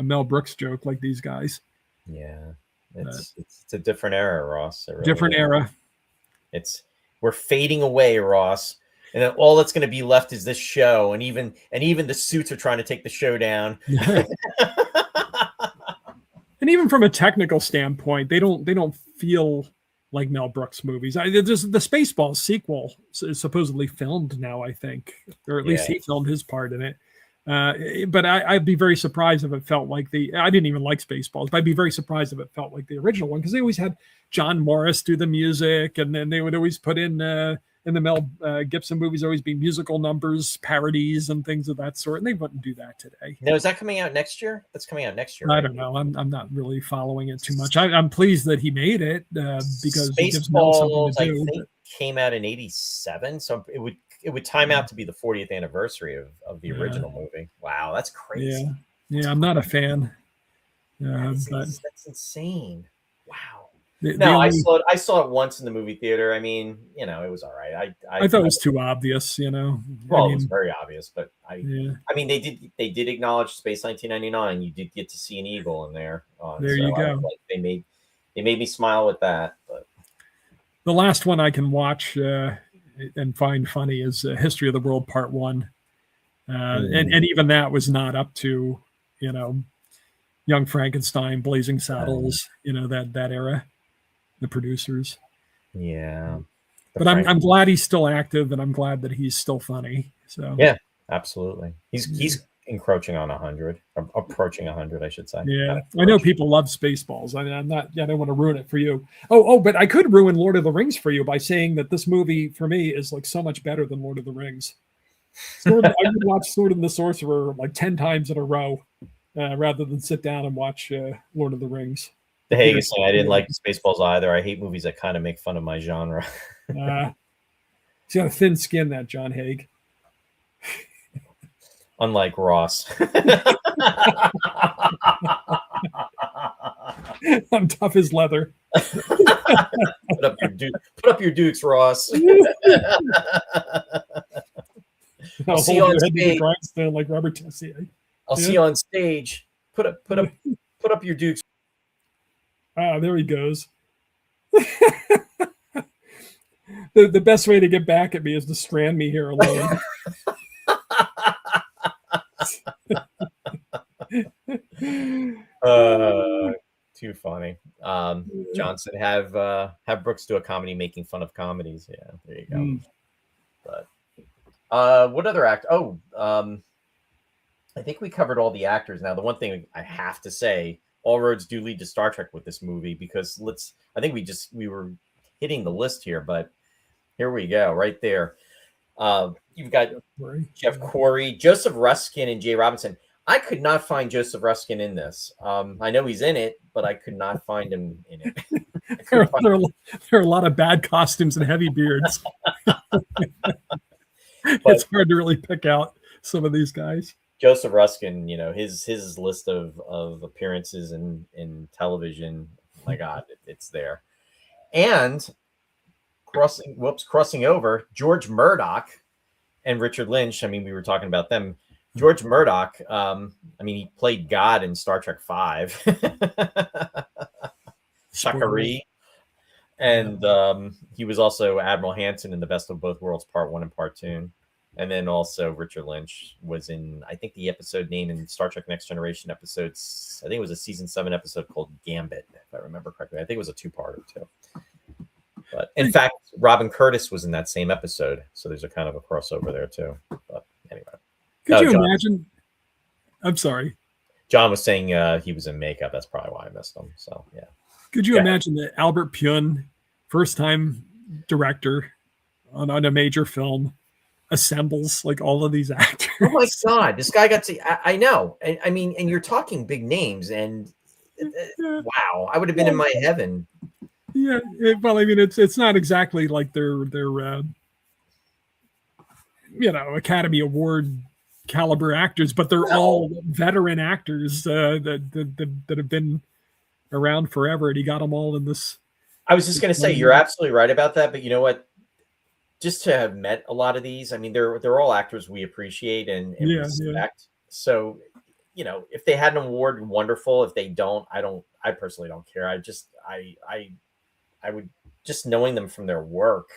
Mel Brooks joke like these guys? Yeah, it's a different era, Ross. Really different era. We're fading away, Ross, and then all that's going to be left is this show, and even the suits are trying to take the show down. And even from a technical standpoint, they don't feel like Mel Brooks movies. There's the Spaceballs sequel is supposedly filmed now, I think, or at least he filmed his part in it. But I'd be very surprised if it felt like I didn't even like Spaceballs, but I'd be very surprised if it felt like the original one, because they always had John Morris do the music, and then they would always put in the Mel Gibson movies always be musical numbers, parodies, and things of that sort, and they wouldn't do that today. Now, is that coming out next year? That's coming out next year. Right? I don't know. I'm not really following it too much. I'm pleased that he made it because Spaceballs, it gives Mel something to do. I think came out in '87, so it would time out to be the 40th anniversary of the original movie. Wow, that's crazy. Yeah, I'm not a fan. But That's insane. Wow. the No, only, I saw it once in the movie theater. I mean, it was all right. I thought it was too obvious. I Well, it was mean, very obvious, but yeah, I mean, they did acknowledge Space 1999. You did get to see an eagle in there, there so you I was go. like, they made me smile with that. But The last one I can watch and find funny is History of the World Part One, and even that was not up to you know Young Frankenstein, Blazing Saddles, that era, the producers. yeah, the But I'm Frank, I'm glad he's still active, and I'm glad that he's still funny. So yeah, absolutely. yeah. He's encroaching on 100, approaching 100, I should say. Yeah, Not I know approaching. people love Spaceballs. I'm not. I don't want to ruin it for you. But I could ruin Lord of the Rings for you by saying that this movie for me is like so much better than Lord of the Rings. I would watch Sword and the Sorcerer like 10 times in a row, rather than sit down and watch Lord of the Rings. The Hague is saying I didn't like Spaceballs either. I hate movies that kind of make fun of my genre. He's got a thin skin, that John Haig. Unlike Ross. I'm tough as leather. Put up your dukes, Ross. I'll see hold you on your head to the stage. grindstone like Robert Tessier. I'll see you on stage. Put up your dukes. There he goes. The best way to get back at me is to strand me here alone. Too funny. Johnson, have Brooks do a comedy making fun of comedies. Yeah, there you go. But what other act? I think we covered all the actors. Now, the one thing I have to say, all roads do lead to Star Trek with this movie, because I think we were hitting the list here, but here we go, right there. You've got Jeff Corey, Joseph Ruskin, and Jay Robinson. I could not find Joseph Ruskin in this. I know he's in it, but I could not find him in it. There are a lot of bad costumes and heavy beards. It's hard to really pick out some of these guys. Joseph Ruskin, his list of appearances in television, my God, it's there. And crossing over, George Murdoch and Richard Lynch. I mean, we were talking about them. George Murdoch, he played God in Star Trek V. Shakari. And he was also Admiral Hanson in The Best of Both Worlds Part 1 and Part 2. And then also Richard Lynch was in, I think, the episode name in Star Trek Next Generation episodes. I think it was a season 7 episode called Gambit, if I remember correctly. I think it was a 2-parter too. But in fact, Robin Curtis was in that same episode. So there's a kind of a crossover there too. But anyway. Could you imagine? I'm sorry. John was saying he was in makeup. That's probably why I missed him. So yeah. Could you imagine that Albert Pyun, first time director on a major film, assembles like all of these actors? Oh my God, this guy got to, I know. I mean, and you're talking big names, and wow, I would have been in my heaven. Yeah, it's not exactly like they're Academy Award caliber actors, but they're all veteran actors that have been around forever, and he got them all in this. I was just going to say, you're absolutely right about that, but you know what? Just to have met a lot of these, I mean, they're all actors we appreciate and respect. Yeah. So, if they had an award, wonderful. If they don't, I personally don't care. I would just knowing them from their work,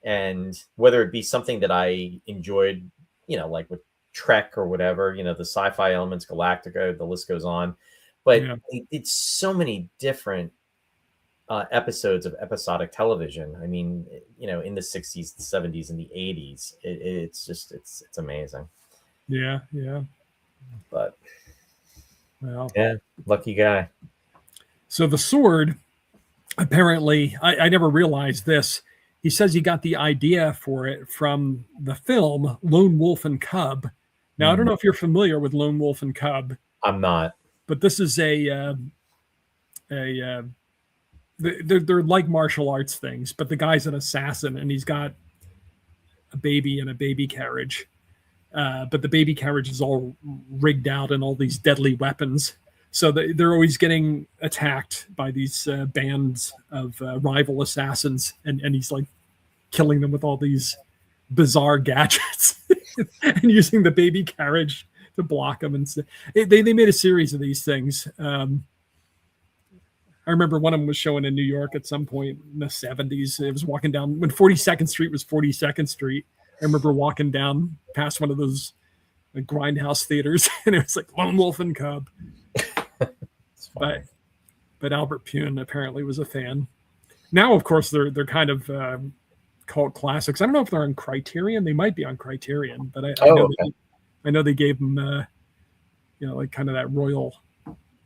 and whether it be something that I enjoyed, like with Trek or whatever, the sci-fi elements, Galactica, the list goes on. But it's so many different episodes of episodic television. I mean, in the 60s, the 70s, and the 80s, it's amazing. Yeah. But well, yeah, lucky guy. So the sword, apparently, I never realized this. He says he got the idea for it from the film Lone Wolf and Cub. Now, I don't know if you're familiar with Lone Wolf and Cub. I'm not. But this is they're like martial arts things, but the guy's an assassin and he's got a baby in a baby carriage. But the baby carriage is all rigged out and all these deadly weapons. So they're always getting attacked by these bands of rival assassins, and he's like killing them with all these bizarre gadgets and using the baby carriage to block them. And they made a series of these things. I remember one of them was showing in New York at some point in the 70s. It was walking down when 42nd Street was 42nd Street. I remember walking down past one of those grindhouse theaters, and it was like Lone Wolf and Cub. But Albert Pune apparently was a fan. Now, of course, they're kind of cult classics. I don't know if they're on Criterion. They might be on Criterion, but I know they gave them, like kind of that royal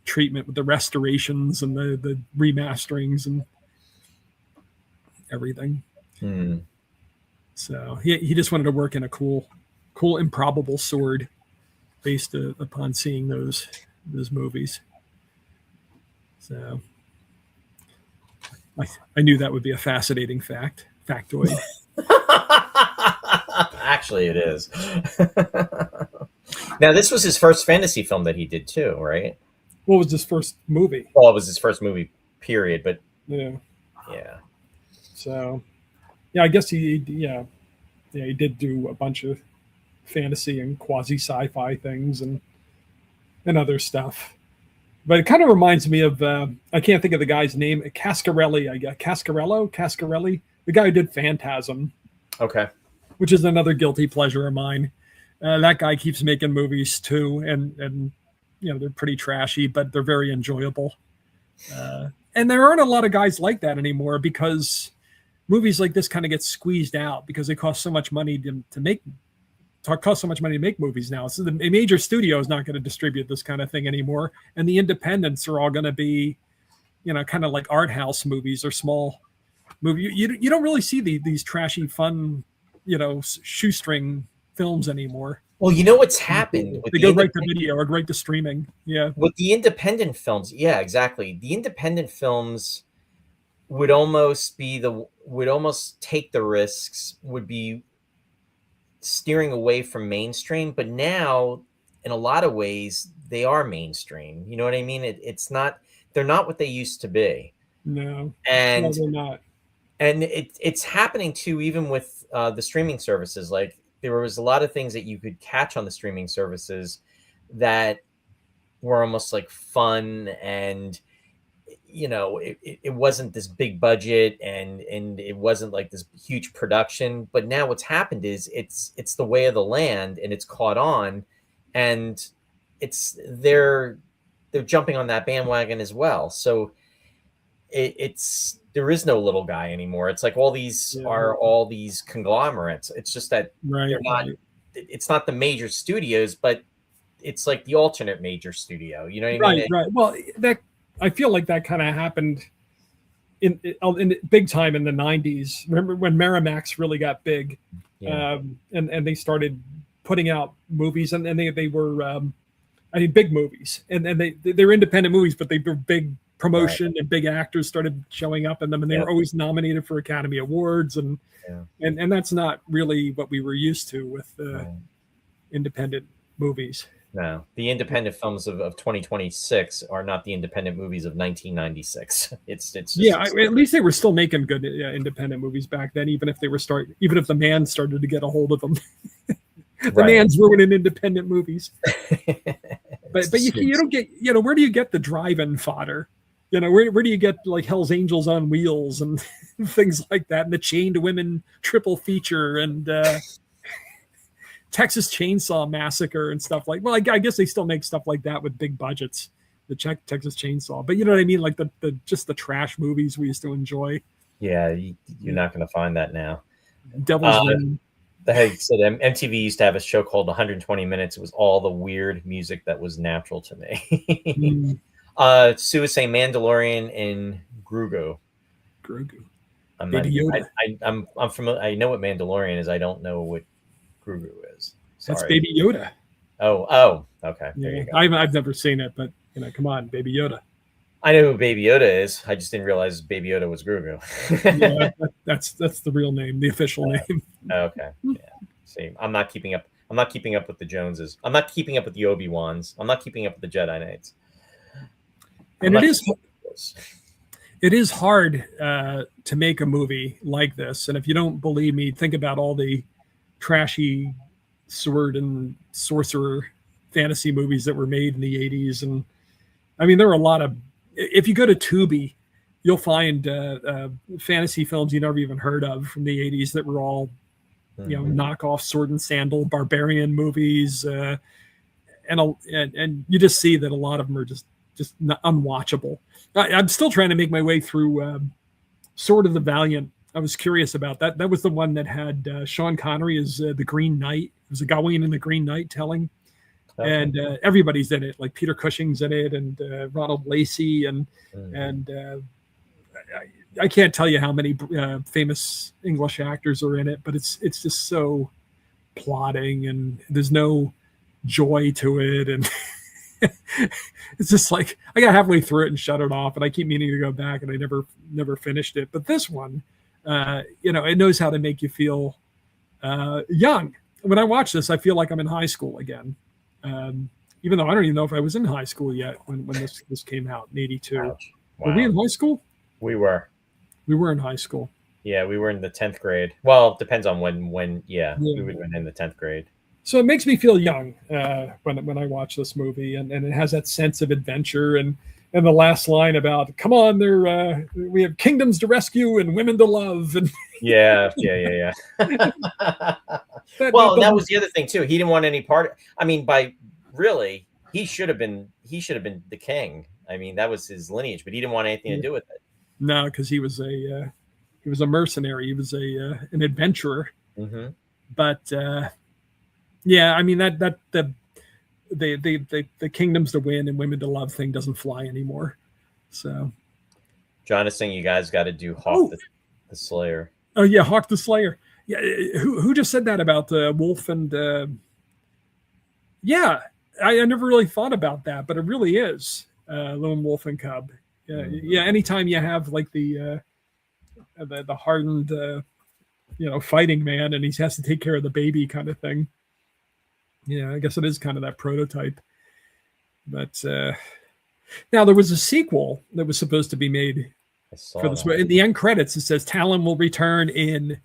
treatment with the restorations and the remasterings and everything. So he just wanted to work in a cool improbable sword based upon seeing those movies. So I knew that would be a fascinating factoid. Actually, it is. Now, this was his first fantasy film that he did too, right? What was his first movie? Well, it was his first movie, period. But yeah. So, I guess he did do a bunch of fantasy and quasi sci-fi things and other stuff. But it kind of reminds me of I can't think of the guy's name. Cascarelli, I guess. Cascarelli, the guy who did Phantasm. Okay. Which is another guilty pleasure of mine. That guy keeps making movies too, and they're pretty trashy, but they're very enjoyable. And there aren't a lot of guys like that anymore because movies like this kind of get squeezed out because they cost so much money to make. Cost so much money to make movies now. So the major studio is not going to distribute this kind of thing anymore, and the independents are all going to be, kind of like art house movies or small movie. You don't really see these trashy, fun, shoestring films anymore. Well, you know what's happened? They go right to video or right to streaming. Yeah. With the independent films, yeah, exactly. The independent films would almost take the risks, would be steering away from mainstream, but now in a lot of ways they are mainstream. You know what I mean? They're not what they used to be. No, and they're not. And it's happening too, even with the streaming services. Like there was a lot of things that you could catch on the streaming services that were almost like fun, and it wasn't this big budget and it wasn't like this huge production. But now what's happened is it's the way of the land, and it's caught on, and they're jumping on that bandwagon as well. So there is no little guy anymore. It's like all these conglomerates. It's just that they're not. Right. It's not the major studios, but it's like the alternate major studio. You know what I mean? Right. Well, I feel like that kind of happened in big time in the 90s. Remember when Miramax really got big, and they started putting out movies, and they were big movies, and they're independent movies, but they were big promotion, right. And big actors started showing up in them, and they were always nominated for Academy Awards, and that's not really what we were used to with independent movies. No, the independent films of 2026 are not the independent movies of 1996. It's just, at least they were still making good independent movies back then, even if the man started to get a hold of them. The man's ruining independent movies. but you don't get, where do you get the drive-in fodder? Where do you get like Hell's Angels on Wheels and things like that, and the Chained Women triple feature and Texas Chainsaw Massacre and stuff like. Well, I guess they still make stuff like that with big budgets, the Texas Chainsaw. But you know what I mean, like the trash movies we used to enjoy. Yeah, you're not going to find that now. Devil's Ring. Like I said, MTV used to have a show called 120 Minutes. It was all the weird music that was natural to me. Sue is saying Mandalorian and Grogu. Baby Yoda. I'm familiar. I know what Mandalorian is. I don't know what Grogu is. Sorry. That's Baby Yoda. Oh, okay. There you go. I've never seen it, but come on, Baby Yoda. I know who Baby Yoda is. I just didn't realize Baby Yoda was Grogu. That's the real name, the official name. Okay. Yeah. See, I'm not keeping up. I'm not keeping up with the Joneses. I'm not keeping up with the Obi-Wans. I'm not keeping up with the Jedi Knights. And it is hard to make a movie like this. And if you don't believe me, think about all the trashy sword and sorcerer fantasy movies that were made in the 80s. And I mean, there are a lot of, if you go to Tubi, you'll find fantasy films you never even heard of from the 80s that were all, knockoff sword and sandal barbarian movies. And you just see that a lot of them are just unwatchable. I'm still trying to make my way through Sword of the Valiant. I was curious about that. That was the one that had Sean Connery as the Green Knight. It was a Gawain and the Green Knight telling. Okay. And everybody's in it, like Peter Cushing's in it, and Ronald Lacey, and I can't tell you how many famous English actors are in it, but it's just so plodding, and there's no joy to it, and it's just like I got halfway through it and shut it off, and I keep meaning to go back, and I never finished it. But this one, it knows how to make you feel young. When I watch this, I feel like I'm in high school again. Even though I don't even know if I was in high school yet when this came out in '82. Wow. Were we in high school? We were. We were in high school. Yeah, we were in the 10th grade. Well, it depends on when we would have been in the 10th grade. So it makes me feel young when I watch this movie, and it has that sense of adventure, and the last line about, come on, we have kingdoms to rescue and women to love. And yeah. That was the other thing too. He didn't want any part. I mean, he should have been the king. I mean, that was his lineage, but he didn't want anything to do with it. No, because he was a mercenary. He was an adventurer. Mm-hmm. But I mean that the kingdoms to win and women to love thing doesn't fly anymore. So John is saying you guys got to do Hawk the Slayer. Oh yeah, Hawk the Slayer. Yeah, who just said that about Wolf and? I never really thought about that, but it really is Lone Wolf and Cub. Yeah, anytime you have like the hardened fighting man, and he has to take care of the baby kind of thing. Yeah, I guess it is kind of that prototype. But now there was a sequel that was supposed to be made for this. In the end credits, it says Talon will return and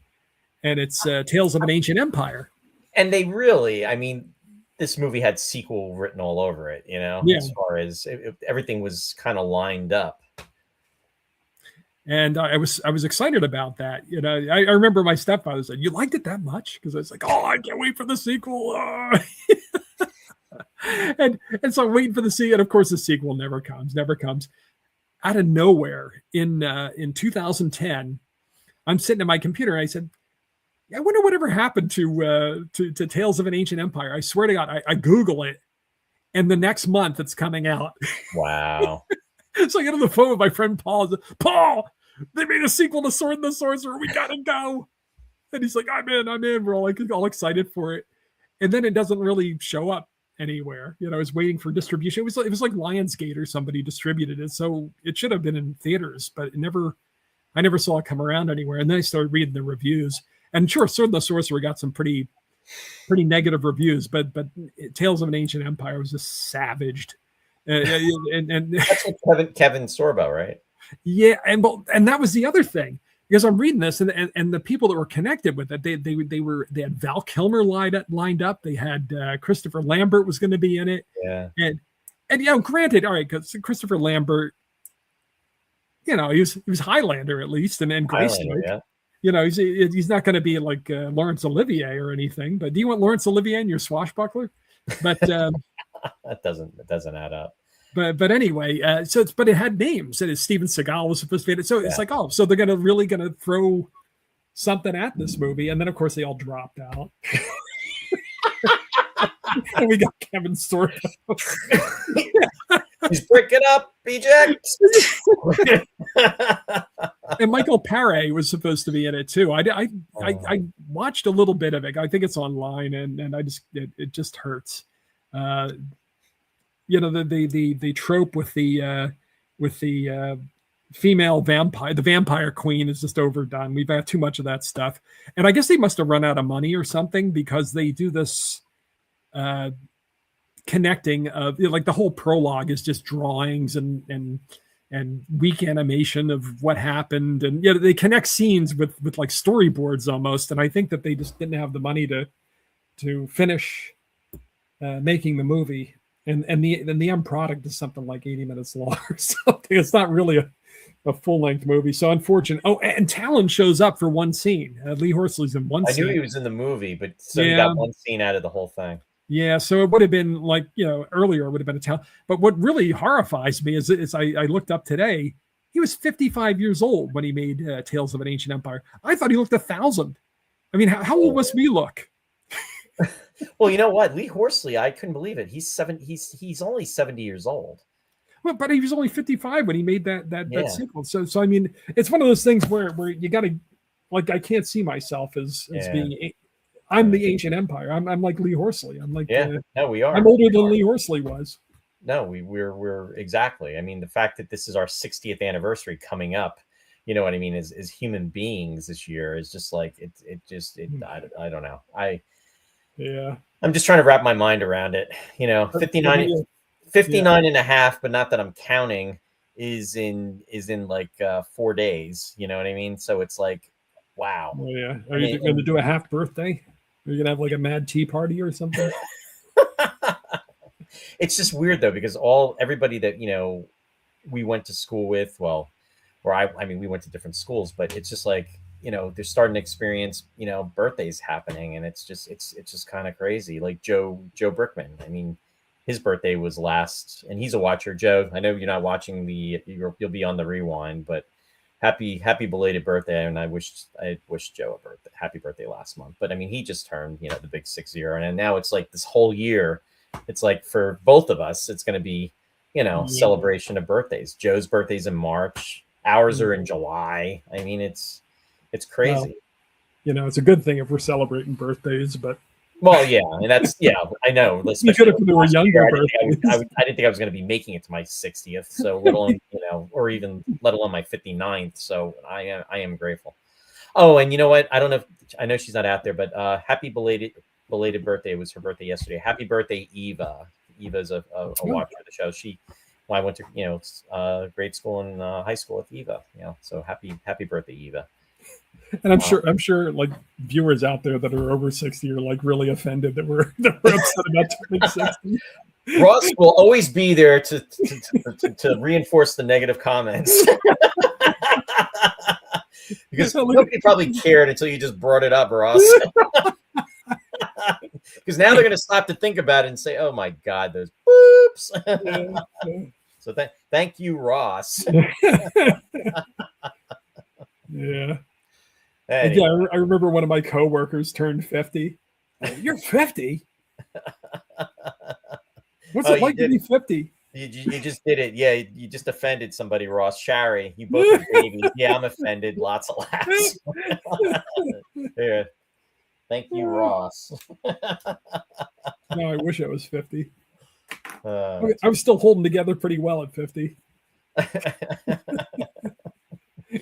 it's Tales of an Ancient Empire. And they really, I mean, this movie had sequel written all over it, as far as everything was kind of lined up. And I was excited about that. I remember my stepfather said, "You liked it that much?" Because I was like, "Oh, I can't wait for the sequel." and so I'm waiting for the sequel. And of course, the sequel never comes. Out of nowhere in 2010, I'm sitting at my computer and I said, I wonder whatever happened to Tales of an Ancient Empire. I swear to God, I Google it, and the next month it's coming out. Wow. So I get on the phone with my friend Paul. Paul, they made a sequel to Sword and the Sorcerer. We gotta go. And he's like, I'm in. We're all excited for it. And then it doesn't really show up anywhere. I was waiting for distribution. It was like Lionsgate or somebody distributed it. So it should have been in theaters, but I never saw it come around anywhere. And then I started reading the reviews. And sure, Sword and the Sorcerer got some pretty negative reviews, but Tales of an Ancient Empire was just savaged. And that's what Kevin Sorbo, right? Yeah, and that was the other thing, because I'm reading this, and the people that were connected with it, they had Val Kilmer lined up. They had Christopher Lambert was going to be in it. Yeah, and granted, all right, because Christopher Lambert, he was Highlander at least, and Greystoke. Yeah. He's not going to be like Laurence Olivier or anything. But do you want Laurence Olivier in your swashbuckler? But that doesn't add up. But anyway, but it had names, and Steven Seagal was supposed to be in it. So it's like, so they're really gonna throw something at this movie, and then of course they all dropped out. And we got Kevin Sorbo. He's breaking up, eject. And Michael Paré was supposed to be in it too. I watched a little bit of it. I think it's online, and it just hurts. The trope with the female vampire, the vampire queen, is just overdone. We've had too much of that stuff, and I guess they must have run out of money or something, because they do this connecting of like the whole prologue is just drawings and weak animation of what happened, and they connect scenes with like storyboards almost. And I think that they just didn't have the money to finish making the movie, and the end product is something like 80 minutes long or something. It's not really a full-length movie, so unfortunate. Oh, and Talon shows up for one scene. Lee Horsley's in one scene. I knew he was in the movie, but so he got one scene out of the whole thing. Yeah, so it would have been like, earlier it would have been a Talon. But what really horrifies me is I looked up today, he was 55 years old when he made Tales of an Ancient Empire. I thought he looked 1,000. I mean, how old must we look? Well, you know what? Lee Horsley, I couldn't believe it. He's only 70 years old. Well, but he was only 55 when he made that sequel. So I mean, it's one of those things where you got to, like, I can't see myself as being. I'm the Ancient Empire. I'm like Lee Horsley. I'm like no, we are. I'm older than Lee Horsley was. No, we're exactly. I mean, the fact that this is our 60th anniversary coming up, you know what I mean, as human beings this year is just like I don't know. I'm just trying to wrap my mind around it. 59 and a half, but not that I'm counting, is in like 4 days. You know what I mean? So it's like, wow. Oh, yeah. Are you going to do a half birthday? Are you going to have like a mad tea party or something? It's just weird though, because everybody that, we went to school with, we went to different schools, but it's just like, they're starting to experience, birthdays happening. And it's just kind of crazy. Like Joe Brickman. I mean, his birthday was last, and he's a watcher. Joe, I know you're not watching you'll be on the rewind, but happy belated birthday. And I wished Joe a happy birthday last month. But I mean, he just turned, the big 60, and now it's like this whole year, it's like for both of us, it's going to be, celebration of birthdays. Joe's birthday's in March. Ours are in July. I mean, it's crazy. Well, it's a good thing if we're celebrating birthdays, but. Well, yeah, and that's I know. You could have were younger. I didn't think I was going to be making it to my 60th, so let alone or even let alone my 59th. So I am grateful. Oh, and you know what? I know she's not out there, but happy belated birthday. It was her birthday yesterday. Happy birthday, Eva. Eva's a watcher of the show. I went to grade school and high school with Eva. So happy birthday, Eva. And I'm sure like viewers out there that are over 60 are like really offended that we're upset about turning 60. Ross will always be there to reinforce the negative comments. Because nobody probably cared until you just brought it up, Ross. Because now they're going to stop to think about it and say, "Oh my God, those boops." So thank you, Ross. Yeah. Anyway. Yeah, I remember one of my coworkers turned 50. You're 50? What's it like to be 50? You just did it. Yeah, you just offended somebody, Ross. Shari, you both are babies. Yeah, I'm offended. Lots of laughs. Yeah. Thank you, Ross. No, I wish I was 50. I was still holding together pretty well at 50.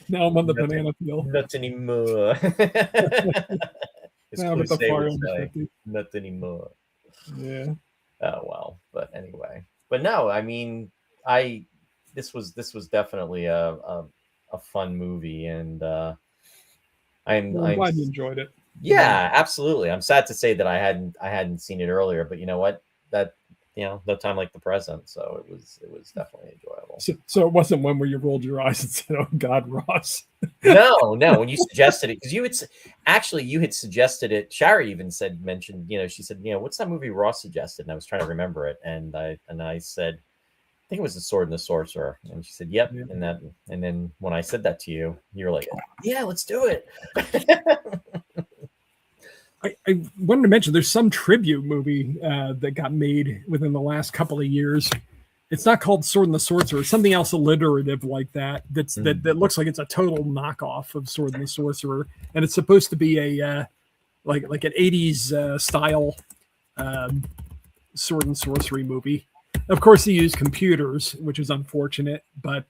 Now I'm on the banana peel. Not anymore. Not anymore. Yeah. Oh well, but anyway. But no, I mean, this was definitely a fun movie, and I'm glad you enjoyed it. Yeah, absolutely. I'm sad to say that I hadn't seen it earlier, but you know what? That no time like the present, so it was definitely enjoyable. So it wasn't one where you rolled your eyes and said, "Oh God, Ross." No. When you suggested it, because you had suggested it. Shari even mentioned, she said, what's that movie Ross suggested? And I was trying to remember it, and I said, I think it was The Sword and the Sorcerer, and she said, "Yep." Yeah. And then when I said that to you, you were like, "Yeah, let's do it." I wanted to mention there's some tribute movie that got made within the last couple of years. It's not called Sword and the Sorcerer. It's something else alliterative like that. That looks like it's a total knockoff of Sword and the Sorcerer, and it's supposed to be a like an 80s style sword and sorcery movie. Of course, they use computers, which is unfortunate, but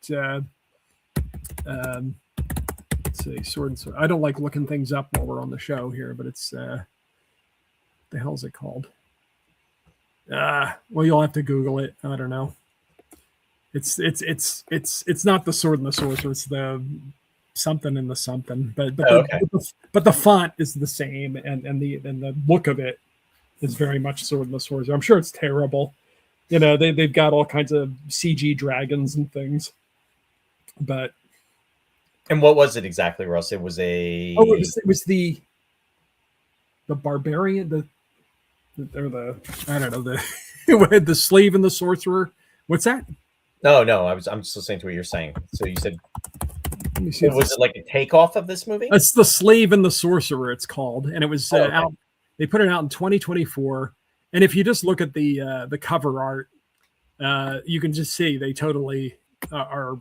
let's see, sword and sword. I don't like looking things up while we're on the show here, but it's the hell is it called? Well, you'll have to Google it. I don't know. It's not the Sword and the Sorcerer. It's the something and the something. But the font is the same, and the look of it is very much Sword and the Sorcerer. I'm sure it's terrible. They've got all kinds of CG dragons and things. And what was it exactly, Russ? It was a. Oh, it was the barbarian, I don't know, the slave and the sorcerer. What's that? No, I'm still saying to what you're saying. So you said, was it like a takeoff of this movie? It's The Slave and the Sorcerer, it's called, and it was out. They put it out in 2024, and if you just look at the cover art, you can just see they totally are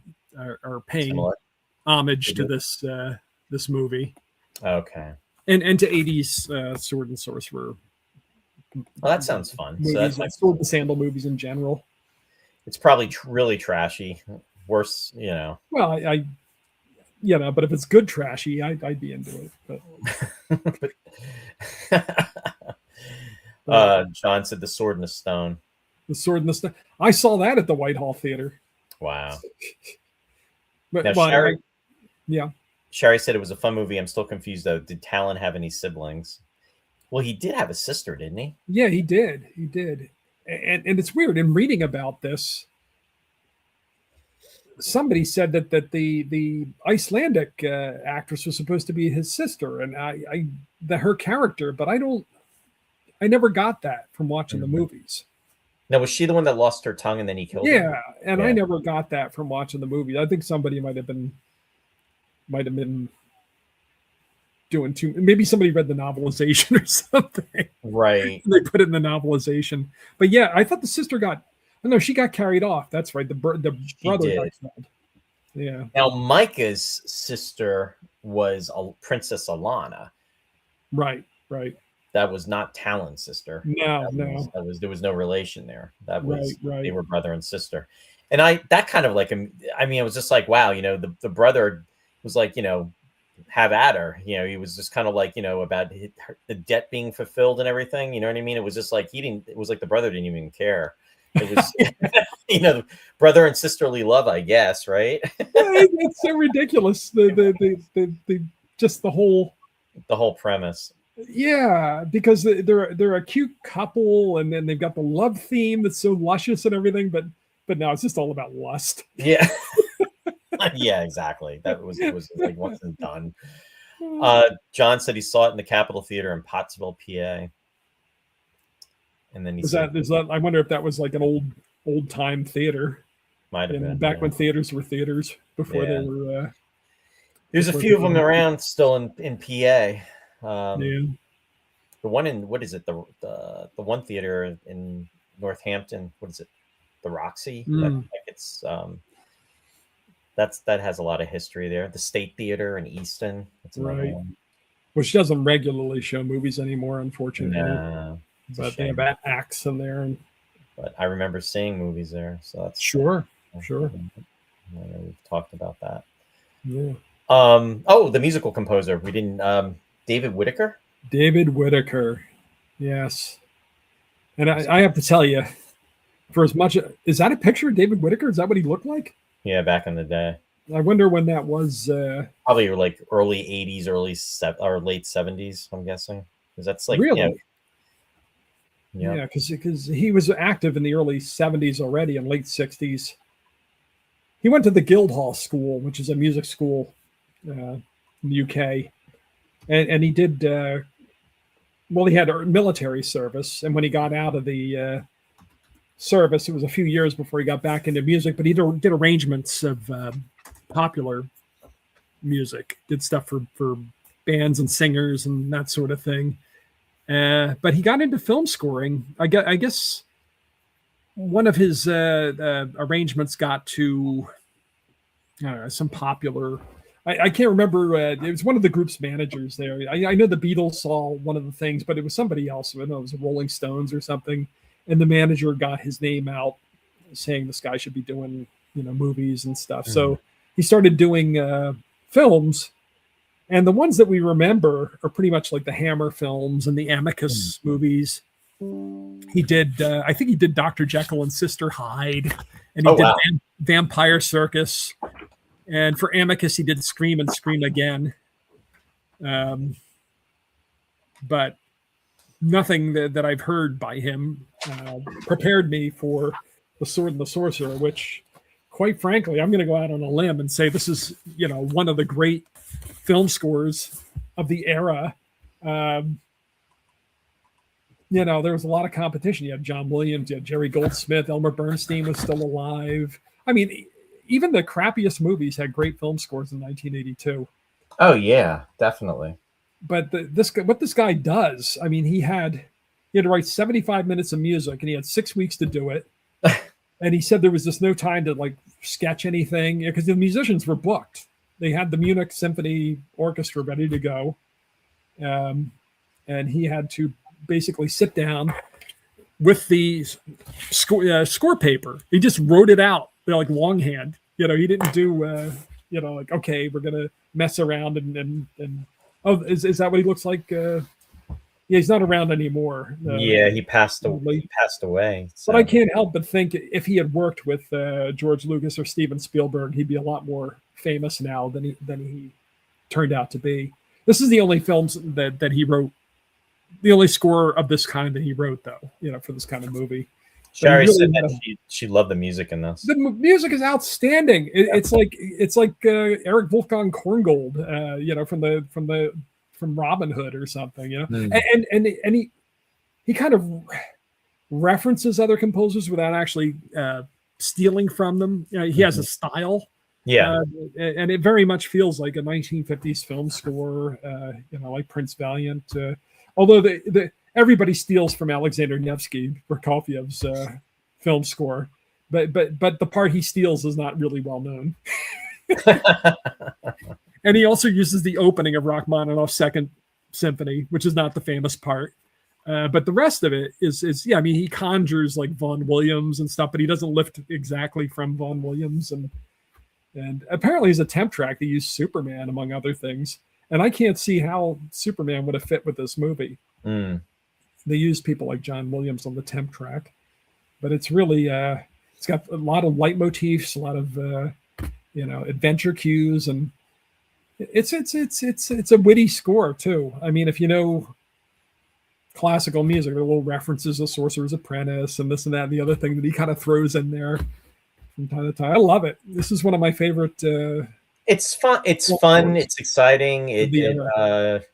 paying similar homage to this movie. Okay. And to 80s Sword and Sorcerer. Well, that sounds fun. Movies, so that's like Sword and Sandal movies in general. It's probably really trashy. Worse, Well, I but if it's good trashy, I'd be into it. But John said The Sword and the Stone. The Sword and the Stone. I saw that at the Whitehall Theater. Wow. But now, yeah. Sherry said it was a fun movie. I'm still confused though. Did Talon have any siblings? Well, he did have a sister, didn't he? Yeah, he did. He did. And it's weird. In reading about this, somebody said that the Icelandic actress was supposed to be his sister, and her character, but I never got that from watching the movies. Now, was she the one that lost her tongue and then he killed her? Yeah, and I never got that from watching the movie. I think somebody might have been doing maybe somebody read the novelization or something. Right. They put it in the novelization. But yeah, I thought the sister she got carried off. That's right. The brother got killed. Yeah. Now Micah's sister was Princess Alana. Right. That was not Talon's sister. No. There was no relation there. That was right. They were brother and sister. And that kind of like, I mean, it was just like, wow, the brother was like, have at her. He was just kind of like, about the debt being fulfilled and everything. You know what I mean? It was just like it was like the brother didn't even care. It was, brother and sisterly love, I guess, right? It's so ridiculous. The just the whole premise. Yeah, because they're a cute couple, and then they've got the love theme that's so luscious and everything, but no, it's just all about lust. Yeah. Yeah, exactly. It was like once and done. John said he saw it in the Capitol Theater in Pottsville, PA. And then I wonder if that was like an old time theater. Might have been back when theaters were theaters before they were. There's a few of them around still in PA. The one in what is it? The one theater in Northampton. What is it? The Roxy. It's that has a lot of history there. The State Theater in Easton. That's another one. Which doesn't regularly show movies anymore, unfortunately. No, but they have acts in there. But I remember seeing movies there, so that's sure. We've talked about that. Yeah. The musical composer. We didn't. David Whittaker. David Whittaker. Yes. And I have to tell you, for as much, is that a picture of David Whittaker? Is that what he looked like? Yeah, back in the day. I wonder when that was. Probably like early 80s, or late 70s, I'm guessing. Because that's like really. Yeah, because he was active in the early 70s already and late 60s. He went to the Guildhall School, which is a music school in the UK. And he did, he had a military service. And when he got out of the service, it was a few years before he got back into music, but he did arrangements of popular music, did stuff for bands and singers and that sort of thing. But he got into film scoring. I guess one of his arrangements got to some popular. I can't remember. It was one of the group's managers there. I know the Beatles saw one of the things, but it was somebody else. I don't know, it was the Rolling Stones or something. And the manager got his name out, saying this guy should be doing movies and stuff. Mm-hmm. So he started doing films. And the ones that we remember are pretty much like the Hammer films and the Amicus movies. He did. I think he did Dr. Jekyll and Sister Hyde, and he Oh, did wow. Vampire Circus. And for Amicus, he did Scream and Scream Again. But nothing that I've heard by him prepared me for The Sword and the Sorcerer, which, quite frankly, I'm going to go out on a limb and say this is, one of the great film scores of the era. There was a lot of competition. You had John Williams, you had Jerry Goldsmith, Elmer Bernstein was still alive. I mean, even the crappiest movies had great film scores in 1982. Oh yeah, definitely. But what this guy does, I mean, he had to write 75 minutes of music, and he had 6 weeks to do it. And he said there was just no time to like sketch anything because the musicians were booked. They had the Munich Symphony Orchestra ready to go, and he had to basically sit down with the score paper. He just wrote it out, like longhand. He didn't do, like, okay, we're gonna mess around and oh, is that what he looks like? Yeah, he's not around anymore. Yeah, he passed away. So. But I can't help but think if he had worked with George Lucas or Steven Spielberg, he'd be a lot more famous now than he turned out to be. This is the only films that he wrote, the only score of this kind that he wrote, though, for this kind of movie. Sherry really said that she loved the music in this. The music is outstanding. It's like Eric Wolfgang Korngold, from Robin Hood or something, and he kind of references other composers without actually stealing from them. He has a style, and it very much feels like a 1950s film score, like Prince Valiant. Although everybody steals from Alexander Nevsky, Prokofiev's film score, but the part he steals is not really well known. And he also uses the opening of Rachmaninoff's Second Symphony, which is not the famous part. But the rest of it is he conjures like Vaughan Williams and stuff, but he doesn't lift exactly from Vaughan Williams. And apparently his attempt track, they used Superman, among other things. And I can't see how Superman would have fit with this movie. They used people like John Williams on the temp track, but it's really it's got a lot of leitmotifs, a lot of adventure cues, and it's a witty score too. I mean, if you know classical music, there are little references to Sorcerer's Apprentice and this and that and the other thing that he kind of throws in there from time to time. I love it. This is one of my favorite. It's fun. It's fun. It's exciting. It's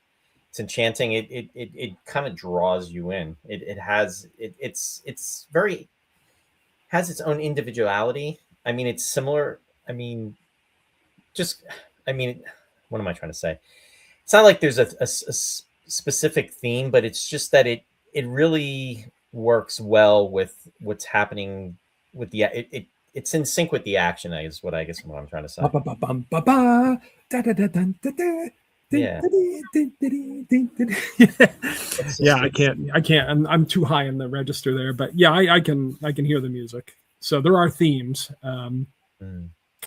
enchanting. It kind of draws you in. It's has its own individuality. I mean, it's similar. I mean, what am I trying to say? It's not like there's a specific theme, but it's just that it really works well with what's happening with the it's in sync with the action. Is what I'm trying to say. Yeah. Yeah, I can't. I'm too high in the register there, but yeah, I can hear the music. So there are themes,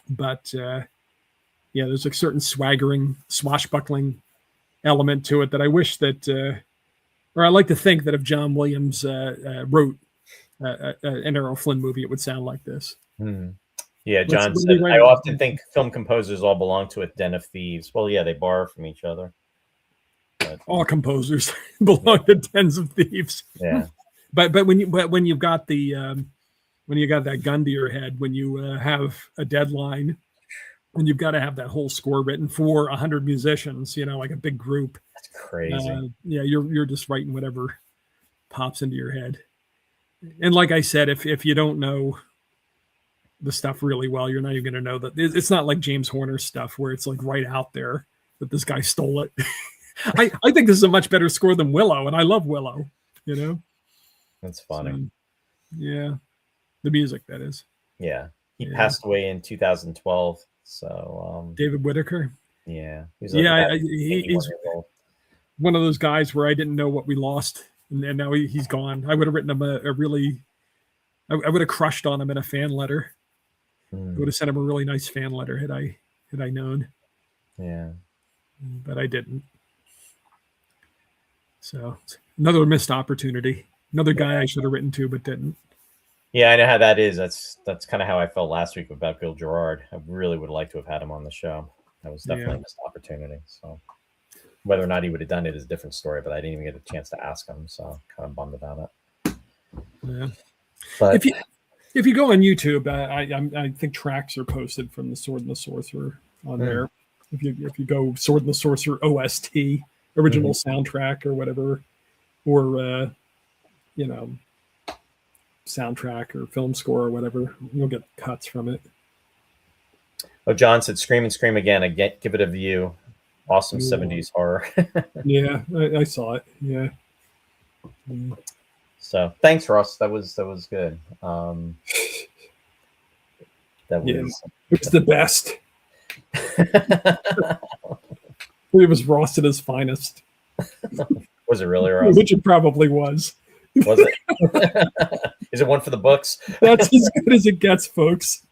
but there's a certain swaggering, swashbuckling element to it that I wish that, or I like to think that if John Williams wrote an Errol Flynn movie, it would sound like this. Yeah, John said, I often think film composers all belong to a den of thieves. Well, yeah, they borrow from each other. But, all composers belong to dens of thieves. Yeah, but when you've got the when you got that gun to your head, when you have a deadline, and you've got to have that whole score written for 100 musicians, like a big group. That's crazy. You're just writing whatever pops into your head. And like I said, if you don't know the stuff really well, you're not even going to know that it's not like James Horner's stuff where it's like right out there that this guy stole it. I think this is a much better score than Willow, and I love Willow. That's funny. So, yeah, the music, that is. Yeah, he passed away in 2012. So David Whitaker. Yeah, he's one of those guys where I didn't know what we lost, and now he's gone. I would have written him I would have crushed on him in a fan letter. I would have sent him a really nice fan letter had I known. Yeah, but I didn't. So another missed opportunity. Another guy I should have written to, but didn't. Yeah, I know how that is. That's kind of how I felt last week about Bill Gerard. I really would like to have had him on the show. That was definitely a missed opportunity. So whether or not he would have done it is a different story, but I didn't even get a chance to ask him. So kind of bummed about it. Yeah. But if you go on YouTube, I think tracks are posted from the Sword and the Sorcerer on there. If you go Sword and the Sorcerer OST, original soundtrack or whatever, or soundtrack or film score or whatever, you'll get cuts from it. Oh, John said Scream and Scream again. Give it a view. Awesome 70s horror. Yeah, I saw it. Yeah. So thanks, Ross. That was good. It's the best. It was Ross at his finest. Was it really, Ross? Which it probably was. Was it? Is it one for the books? That's as good as it gets, folks.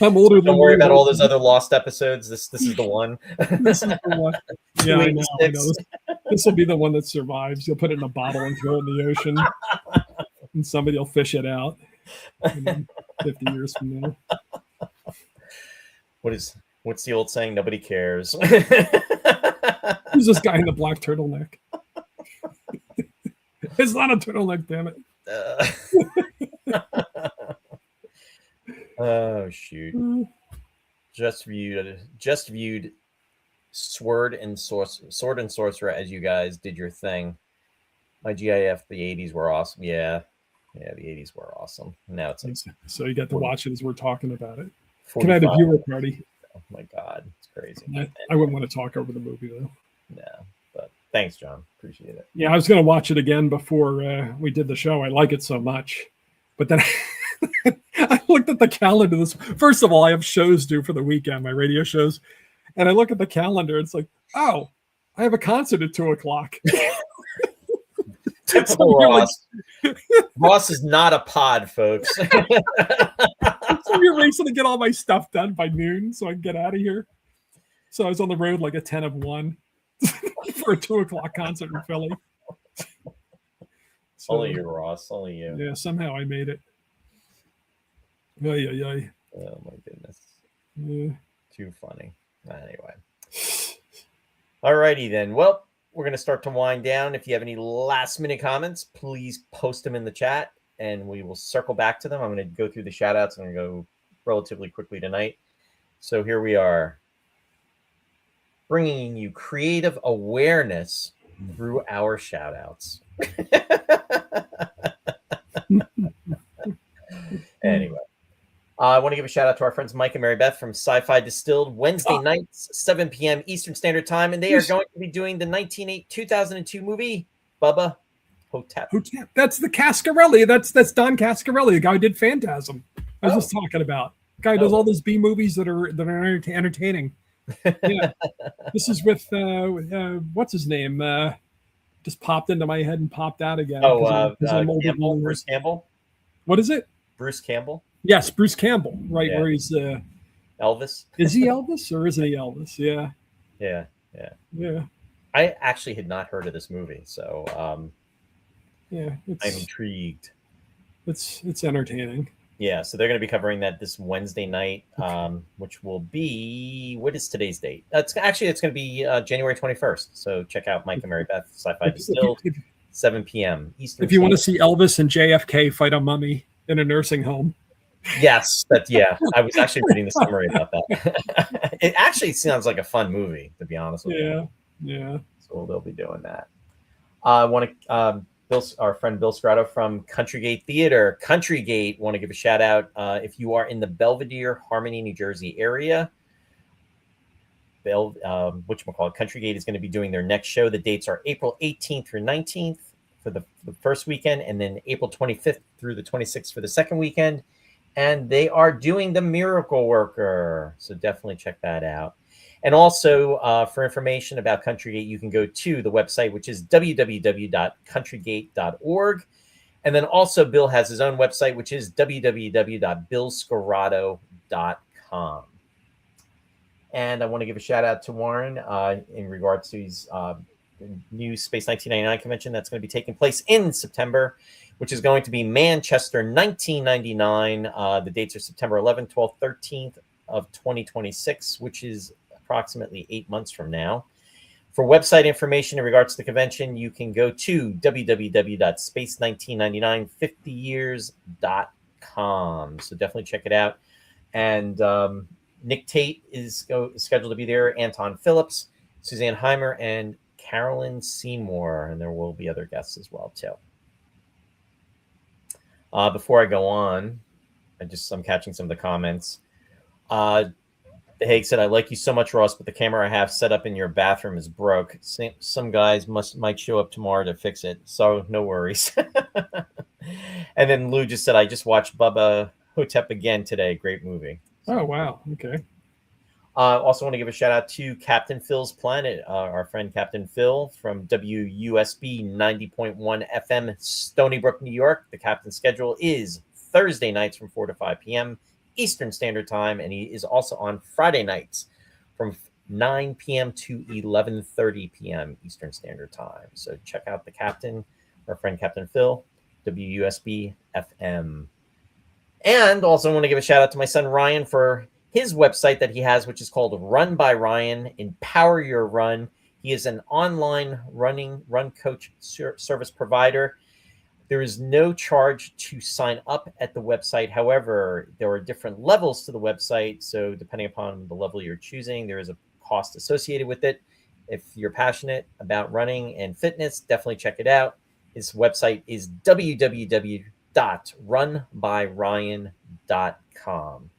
I'm older than. Don't worry about all those other lost episodes. This is the one. This is the one. Yeah, I know. This will be the one that survives. You'll put it in a bottle and throw it in the ocean, and somebody will fish it out 50 years from now. What's the old saying? Nobody cares. Who's this guy in the black turtleneck? It's not a turtleneck, damn it. Oh shoot! Just viewed Sword and Sorcerer as you guys did your thing. My GIF, the 80s were awesome. Yeah, the 80s were awesome. Now it's like, so you got to watch it as we're talking about it. 45. Can I have a viewer party? Oh my god, it's crazy. I wouldn't want to talk over the movie though. No, but thanks, John. Appreciate it. Yeah, I was going to watch it again before we did the show. I like it so much, but then I looked at the calendar. First of all, I have shows due for the weekend, my radio shows, and I look at the calendar. It's like, oh, I have a concert at 2:00. Typical Ross. Ross is not a pod, folks. So you're racing to get all my stuff done by noon so I can get out of here. So I was on the road like a 10 of 1 for a 2:00 concert in Philly. So, only you, Ross. Only you. Yeah, somehow I made it. Ay. Oh my goodness. Yeah. Too funny. Anyway. Alrighty then. Well, we're going to start to wind down. If you have any last minute comments, please post them in the chat and we will circle back to them. I'm going to go through the shout outs. I'm going to go relatively quickly tonight. So here we are, bringing you creative awareness through our shout outs. Anyway. I want to give a shout out to our friends Mike and Mary Beth from Sci-Fi Distilled Wednesday nights, 7 p.m. Eastern Standard Time, and they are going to be doing the 2002 movie Bubba Hotep. That's the Cascarelli. That's Don Cascarelli, the guy who did Phantasm. I was just talking about. The guy who does all those B movies that are entertaining. Yeah, this is with what's his name? Just popped into my head and popped out again. Bruce Campbell. What is it? Bruce Campbell. Yes, Bruce Campbell, right, where he's Elvis. Is he Elvis or isn't he Elvis? Yeah. I actually had not heard of this movie, so I'm intrigued. It's entertaining. Yeah, so they're going to be covering that this Wednesday night, which will be, what is today's date? It's going to be January 21st. So check out Mike and Mary Beth, Sci-Fi Distilled, 7 p.m. Eastern. If you want to see Elvis and JFK fight a mummy in a nursing home. Yes, I was actually reading the summary about that. It actually sounds like a fun movie, to be honest with you. Yeah. So they'll be doing that. I want to our friend Bill Scratto from Country Gate Theater. Country Gate, want to give a shout out if you are in the Belvedere, Harmony, New Jersey area. Country Gate is going to be doing their next show. The dates are April 18th through 19th for the first weekend, and then April 25th through the 26th for the second weekend. And they are doing The Miracle Worker. So definitely check that out. And also for information about Country Gate, you can go to the website, which is www.countrygate.org. And then also Bill has his own website, which is www.billscorado.com. And I want to give a shout out to Warren in regards to his new Space 1999 convention that's going to be taking place in September, which is going to be Manchester 1999. The dates are September 11th, 12th, 13th of 2026, which is approximately 8 months from now. For website information in regards to the convention, you can go to www.space199950years.com. So definitely check it out. And Nick Tate is scheduled to be there, Anton Phillips, Suzanne Heimer, and Carolyn Seymour. And there will be other guests as well, too. Before I go on, I'm catching some of the comments. Haig said, "I like you so much, Ross, but the camera I have set up in your bathroom is broke. Some guys might show up tomorrow to fix it, so no worries." And then Lou just said, "I just watched Bubba Hotep again today. Great movie." Oh, wow. Okay. Also want to give a shout out to Captain Phil's Planet, our friend Captain Phil from WUSB 90.1 FM, Stony Brook, New York. The captain's schedule is Thursday nights from 4 to 5 p.m. Eastern Standard Time, and he is also on Friday nights from 9 p.m. to 11:30 p.m. Eastern Standard Time. So check out the captain, our friend Captain Phil, WUSB FM. And also want to give a shout out to my son Ryan for his website that he has, which is called Run by Ryan, Empower Your Run. He is an online run coach service provider. There is no charge to sign up at the website. However, there are different levels to the website. So depending upon the level you're choosing, there is a cost associated with it. If you're passionate about running and fitness, definitely check it out. His website is www.runbyryan.com.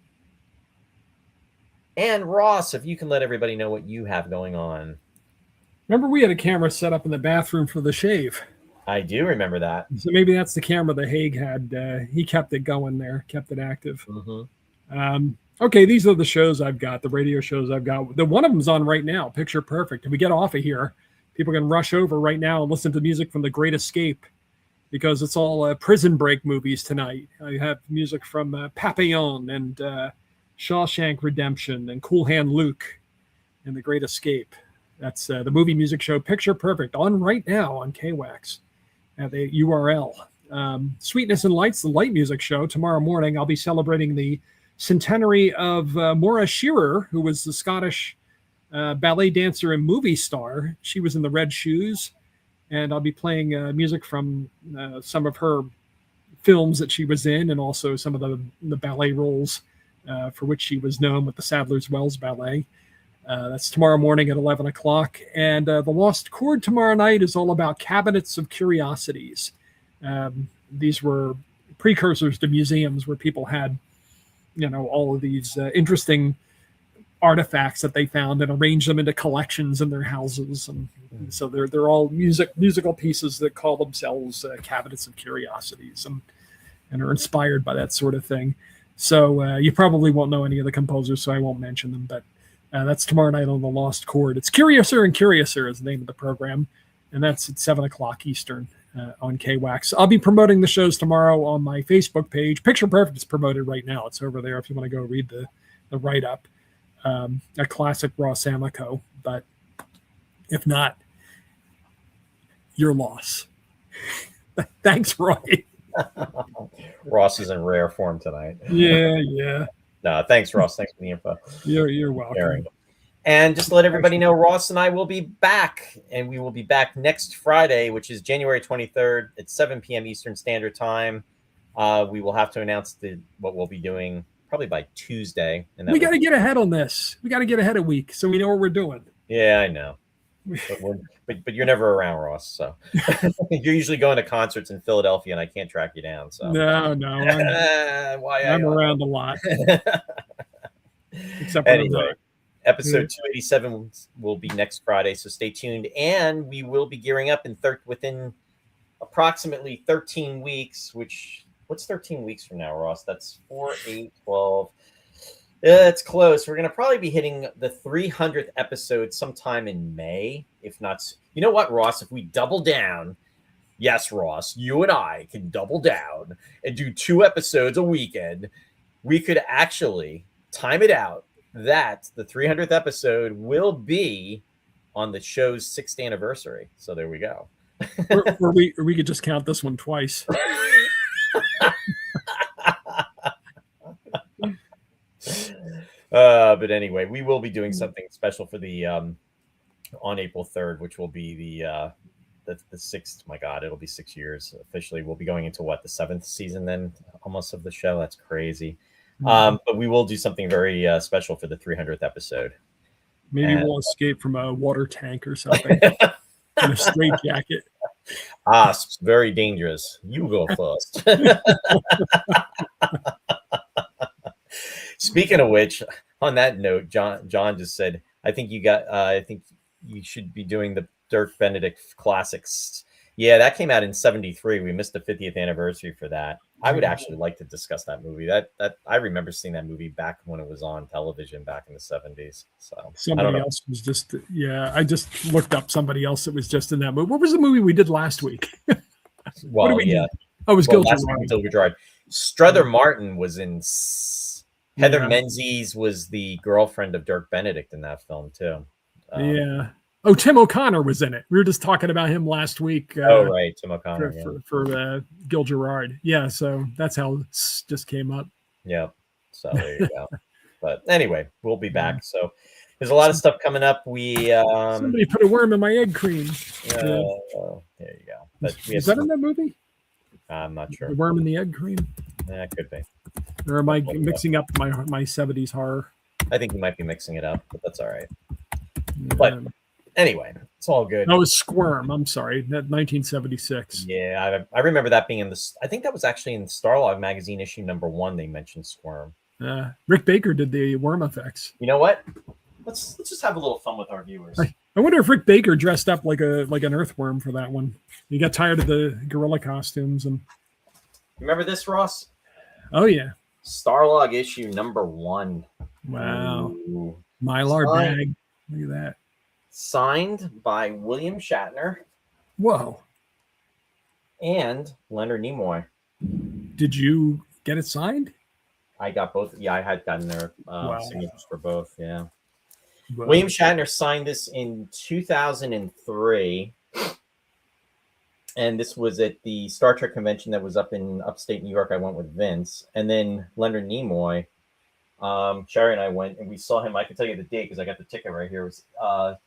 And Ross, if you can let everybody know what you have going on. Remember we had a camera set up in the bathroom for the shave? I do remember that. So maybe that's the camera that Haig had. He kept it going there, kept it active. Mm-hmm. Okay, these are the shows I've got, the radio shows I've got. The one of them's on right now, Picture Perfect. If we get off of here, people can rush over right now and listen to music from The Great Escape, because it's all Prison Break movies tonight. I have music from Papillon and Shawshank Redemption and Cool Hand Luke and The Great Escape. That's the movie music show Picture Perfect on right now on KWAX at the URL. Sweetness and Lights, the light music show. Tomorrow morning, I'll be celebrating the centenary of Maura Shearer, who was the Scottish ballet dancer and movie star. She was in The Red Shoes, and I'll be playing music from some of her films that she was in, and also some of the ballet roles for which she was known with the Sadler's Wells Ballet. That's tomorrow morning at 11 o'clock. And the Lost Chord tomorrow night is all about cabinets of curiosities. These were precursors to museums where people had, all of these interesting artifacts that they found and arranged them into collections in their houses. And so they're all musical pieces that call themselves cabinets of curiosities and are inspired by that sort of thing. So you probably won't know any of the composers, so I won't mention them, but that's tomorrow night on The Lost Chord. It's Curiouser and Curiouser is the name of the program, and that's at 7 o'clock Eastern on KWAX. I'll be promoting the shows tomorrow on my Facebook page. Picture Perfect is promoted right now. It's over there if you want to go read the write-up. A classic Ross Amico, but if not, your loss. Thanks, Roy. Ross is in rare form tonight. Yeah. No, thanks, Ross. Thanks for the info. You're welcome. And just to let everybody know, Ross and I will be back, and we will be back next Friday, which is January 23rd at 7 p.m. Eastern Standard Time. We will have to announce what we'll be doing probably by Tuesday. And we got to get ahead on this. We got to get ahead a week so we know what we're doing. Yeah, I know. But you're never around, Ross. So you're usually going to concerts in Philadelphia, and I can't track you down. So no, I'm around a lot. Except for anyway, episode 287 will be next Friday, so stay tuned. And we will be gearing up within approximately 13 weeks. What's 13 weeks from now, Ross? That's 4, 8, 12. It's close. We're going to probably be hitting the 300th episode sometime in May, if not. You know what, Ross? If we double down, yes, Ross, you and I can double down and do 2 episodes a weekend. We could actually time it out that the 300th episode will be on the show's 6th anniversary. So there we go. or we could just count this one twice. But anyway, we will be doing something special for the on April 3rd, which will be the 6th. My God, it'll be 6 years officially. We'll be going into what, the 7th season then, almost, of the show. That's crazy. But we will do something very special for the 300th episode. Maybe we'll escape from a water tank or something in a straight jacket. It's very dangerous. You go first. Speaking of which, on that note, John just said, I think you should be doing the Dirk Benedict classics. Yeah, that came out in 1973. We missed the 50th anniversary for that. I would actually like to discuss that movie. That I remember seeing that movie back when it was on television back in the 70s. So somebody else was just I just looked up somebody else that was just in that movie. What was the movie we did last week? Well, yeah. Oh, it was Gilbert Gerard. Strother Martin was in. Heather Menzies was the girlfriend of Dirk Benedict in that film too. Oh, Tim O'Connor was in it. We were just talking about him last week. Right, Tim O'Connor for Gil Gerard. Yeah, so that's how it just came up. Yeah, so there you go. But anyway, we'll be back. So there's a lot of stuff coming up. We somebody put a worm in my egg cream. There you go. But is that in that movie? I'm not sure. The worm in the egg cream. Yeah, it could be. Or am I mixing up my 70s horror? I think you might be mixing it up, but that's all right. But anyway, it's all good. No, it was Squirm. I'm sorry, 1976. Yeah, I remember that being in this. I think that was actually in Starlog magazine issue #1. They mentioned Squirm. Rick Baker did the worm effects. You know what? Let's just have a little fun with our viewers. I wonder if Rick Baker dressed up like an earthworm for that one. He got tired of the gorilla costumes and. Remember this, Ross? Oh yeah. Starlog issue #1. Wow. Ooh. Mylar bag. Look at that. Signed by William Shatner. Whoa. And Leonard Nimoy. Did you get it signed? I got both. Yeah, I had gotten their Wow. signatures for both. Yeah. Wow. William Shatner signed this in 2003. And this was at the Star Trek convention that was up in upstate New York. I went with Vince. And then Leonard Nimoy, Sherry and I went, and we saw him. I can tell you the date because I got the ticket right here. It was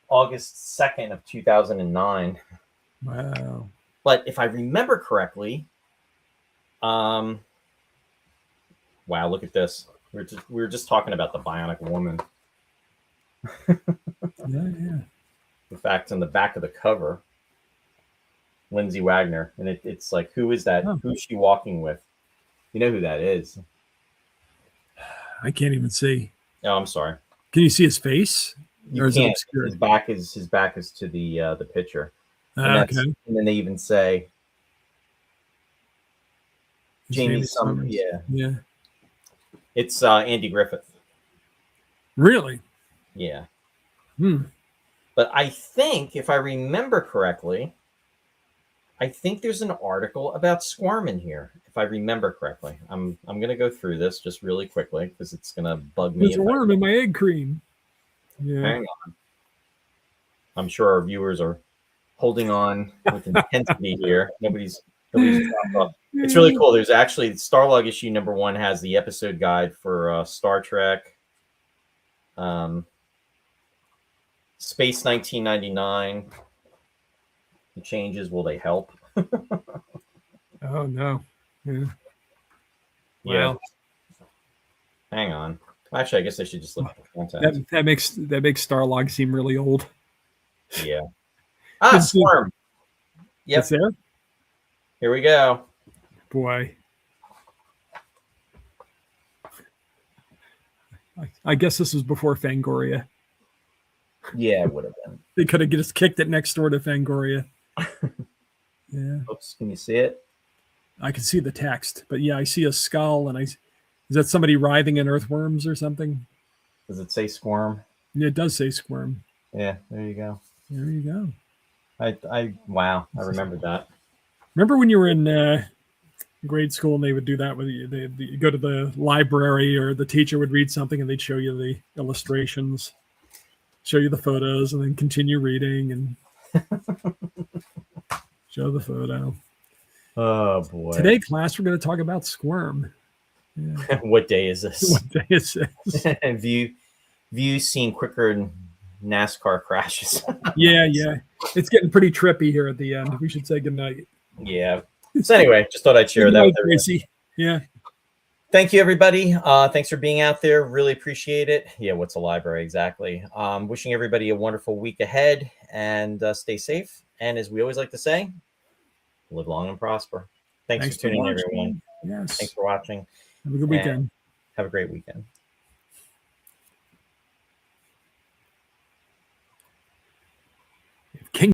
August 2nd of 2009. Wow. But if I remember correctly, wow, look at this. We were just talking about the Bionic Woman. Yeah. In fact, on the back of the cover, Lindsay Wagner, and it's like, who is that? Oh. Who's she walking with? You know who that is? I can't even see. Oh, I'm sorry. Can you see his face? You Or is it can't. obscured? His back is to the picture. Okay. And then they even say Jamie Summers. Yeah. It's Andy Griffith. Really? Yeah. Hmm. But I think, if I remember correctly, I think there's an article about Squirm in here. If I remember correctly, I'm gonna go through this just really quickly because it's gonna bug me. There's a worm in my egg cream. Yeah. Hang on. I'm sure our viewers are holding on with intensity here. Nobody's dropped off. It's really cool. There's actually Starlog issue #1 has the episode guide for Star Trek. Space 1999. The changes, will they help? Oh no. Yeah. Yeah. Wow. Hang on. Actually, I guess I should just look at the content. That makes Starlog seem really old. Yeah. Swarm. Yep. It's there? Here we go. Boy. I guess this was before Fangoria. Yeah, it would have been. They could have just kicked it next door to Fangoria. Yeah. Oops, can you see it? I can see the text, but yeah, I see a skull, and is that somebody writhing in earthworms or something? Does it say Squirm? Yeah, it does say Squirm. Yeah, there you go. There you go. Wow, I remember that. Remember when you were in grade school and they would do that with you? They'd go to the library, or the teacher would read something and they'd show you the illustrations. show you the photos and then continue reading and show the photo. Oh boy. Today, class, we're going to talk about Squirm. Yeah. What day is this? What day is this? View seen quicker than NASCAR crashes. Yeah. It's getting pretty trippy here at the end. We should say goodnight. Yeah. So anyway, just thought I'd share that with everyone. Gracie. Yeah. Thank you, everybody. Thanks for being out there. Really appreciate it. Yeah, what's a library? Exactly. Wishing everybody a wonderful week ahead and stay safe. And as we always like to say, live long and prosper. Thanks for tuning in, everyone. Yes. Thanks for watching. Have a good weekend. Have a great weekend.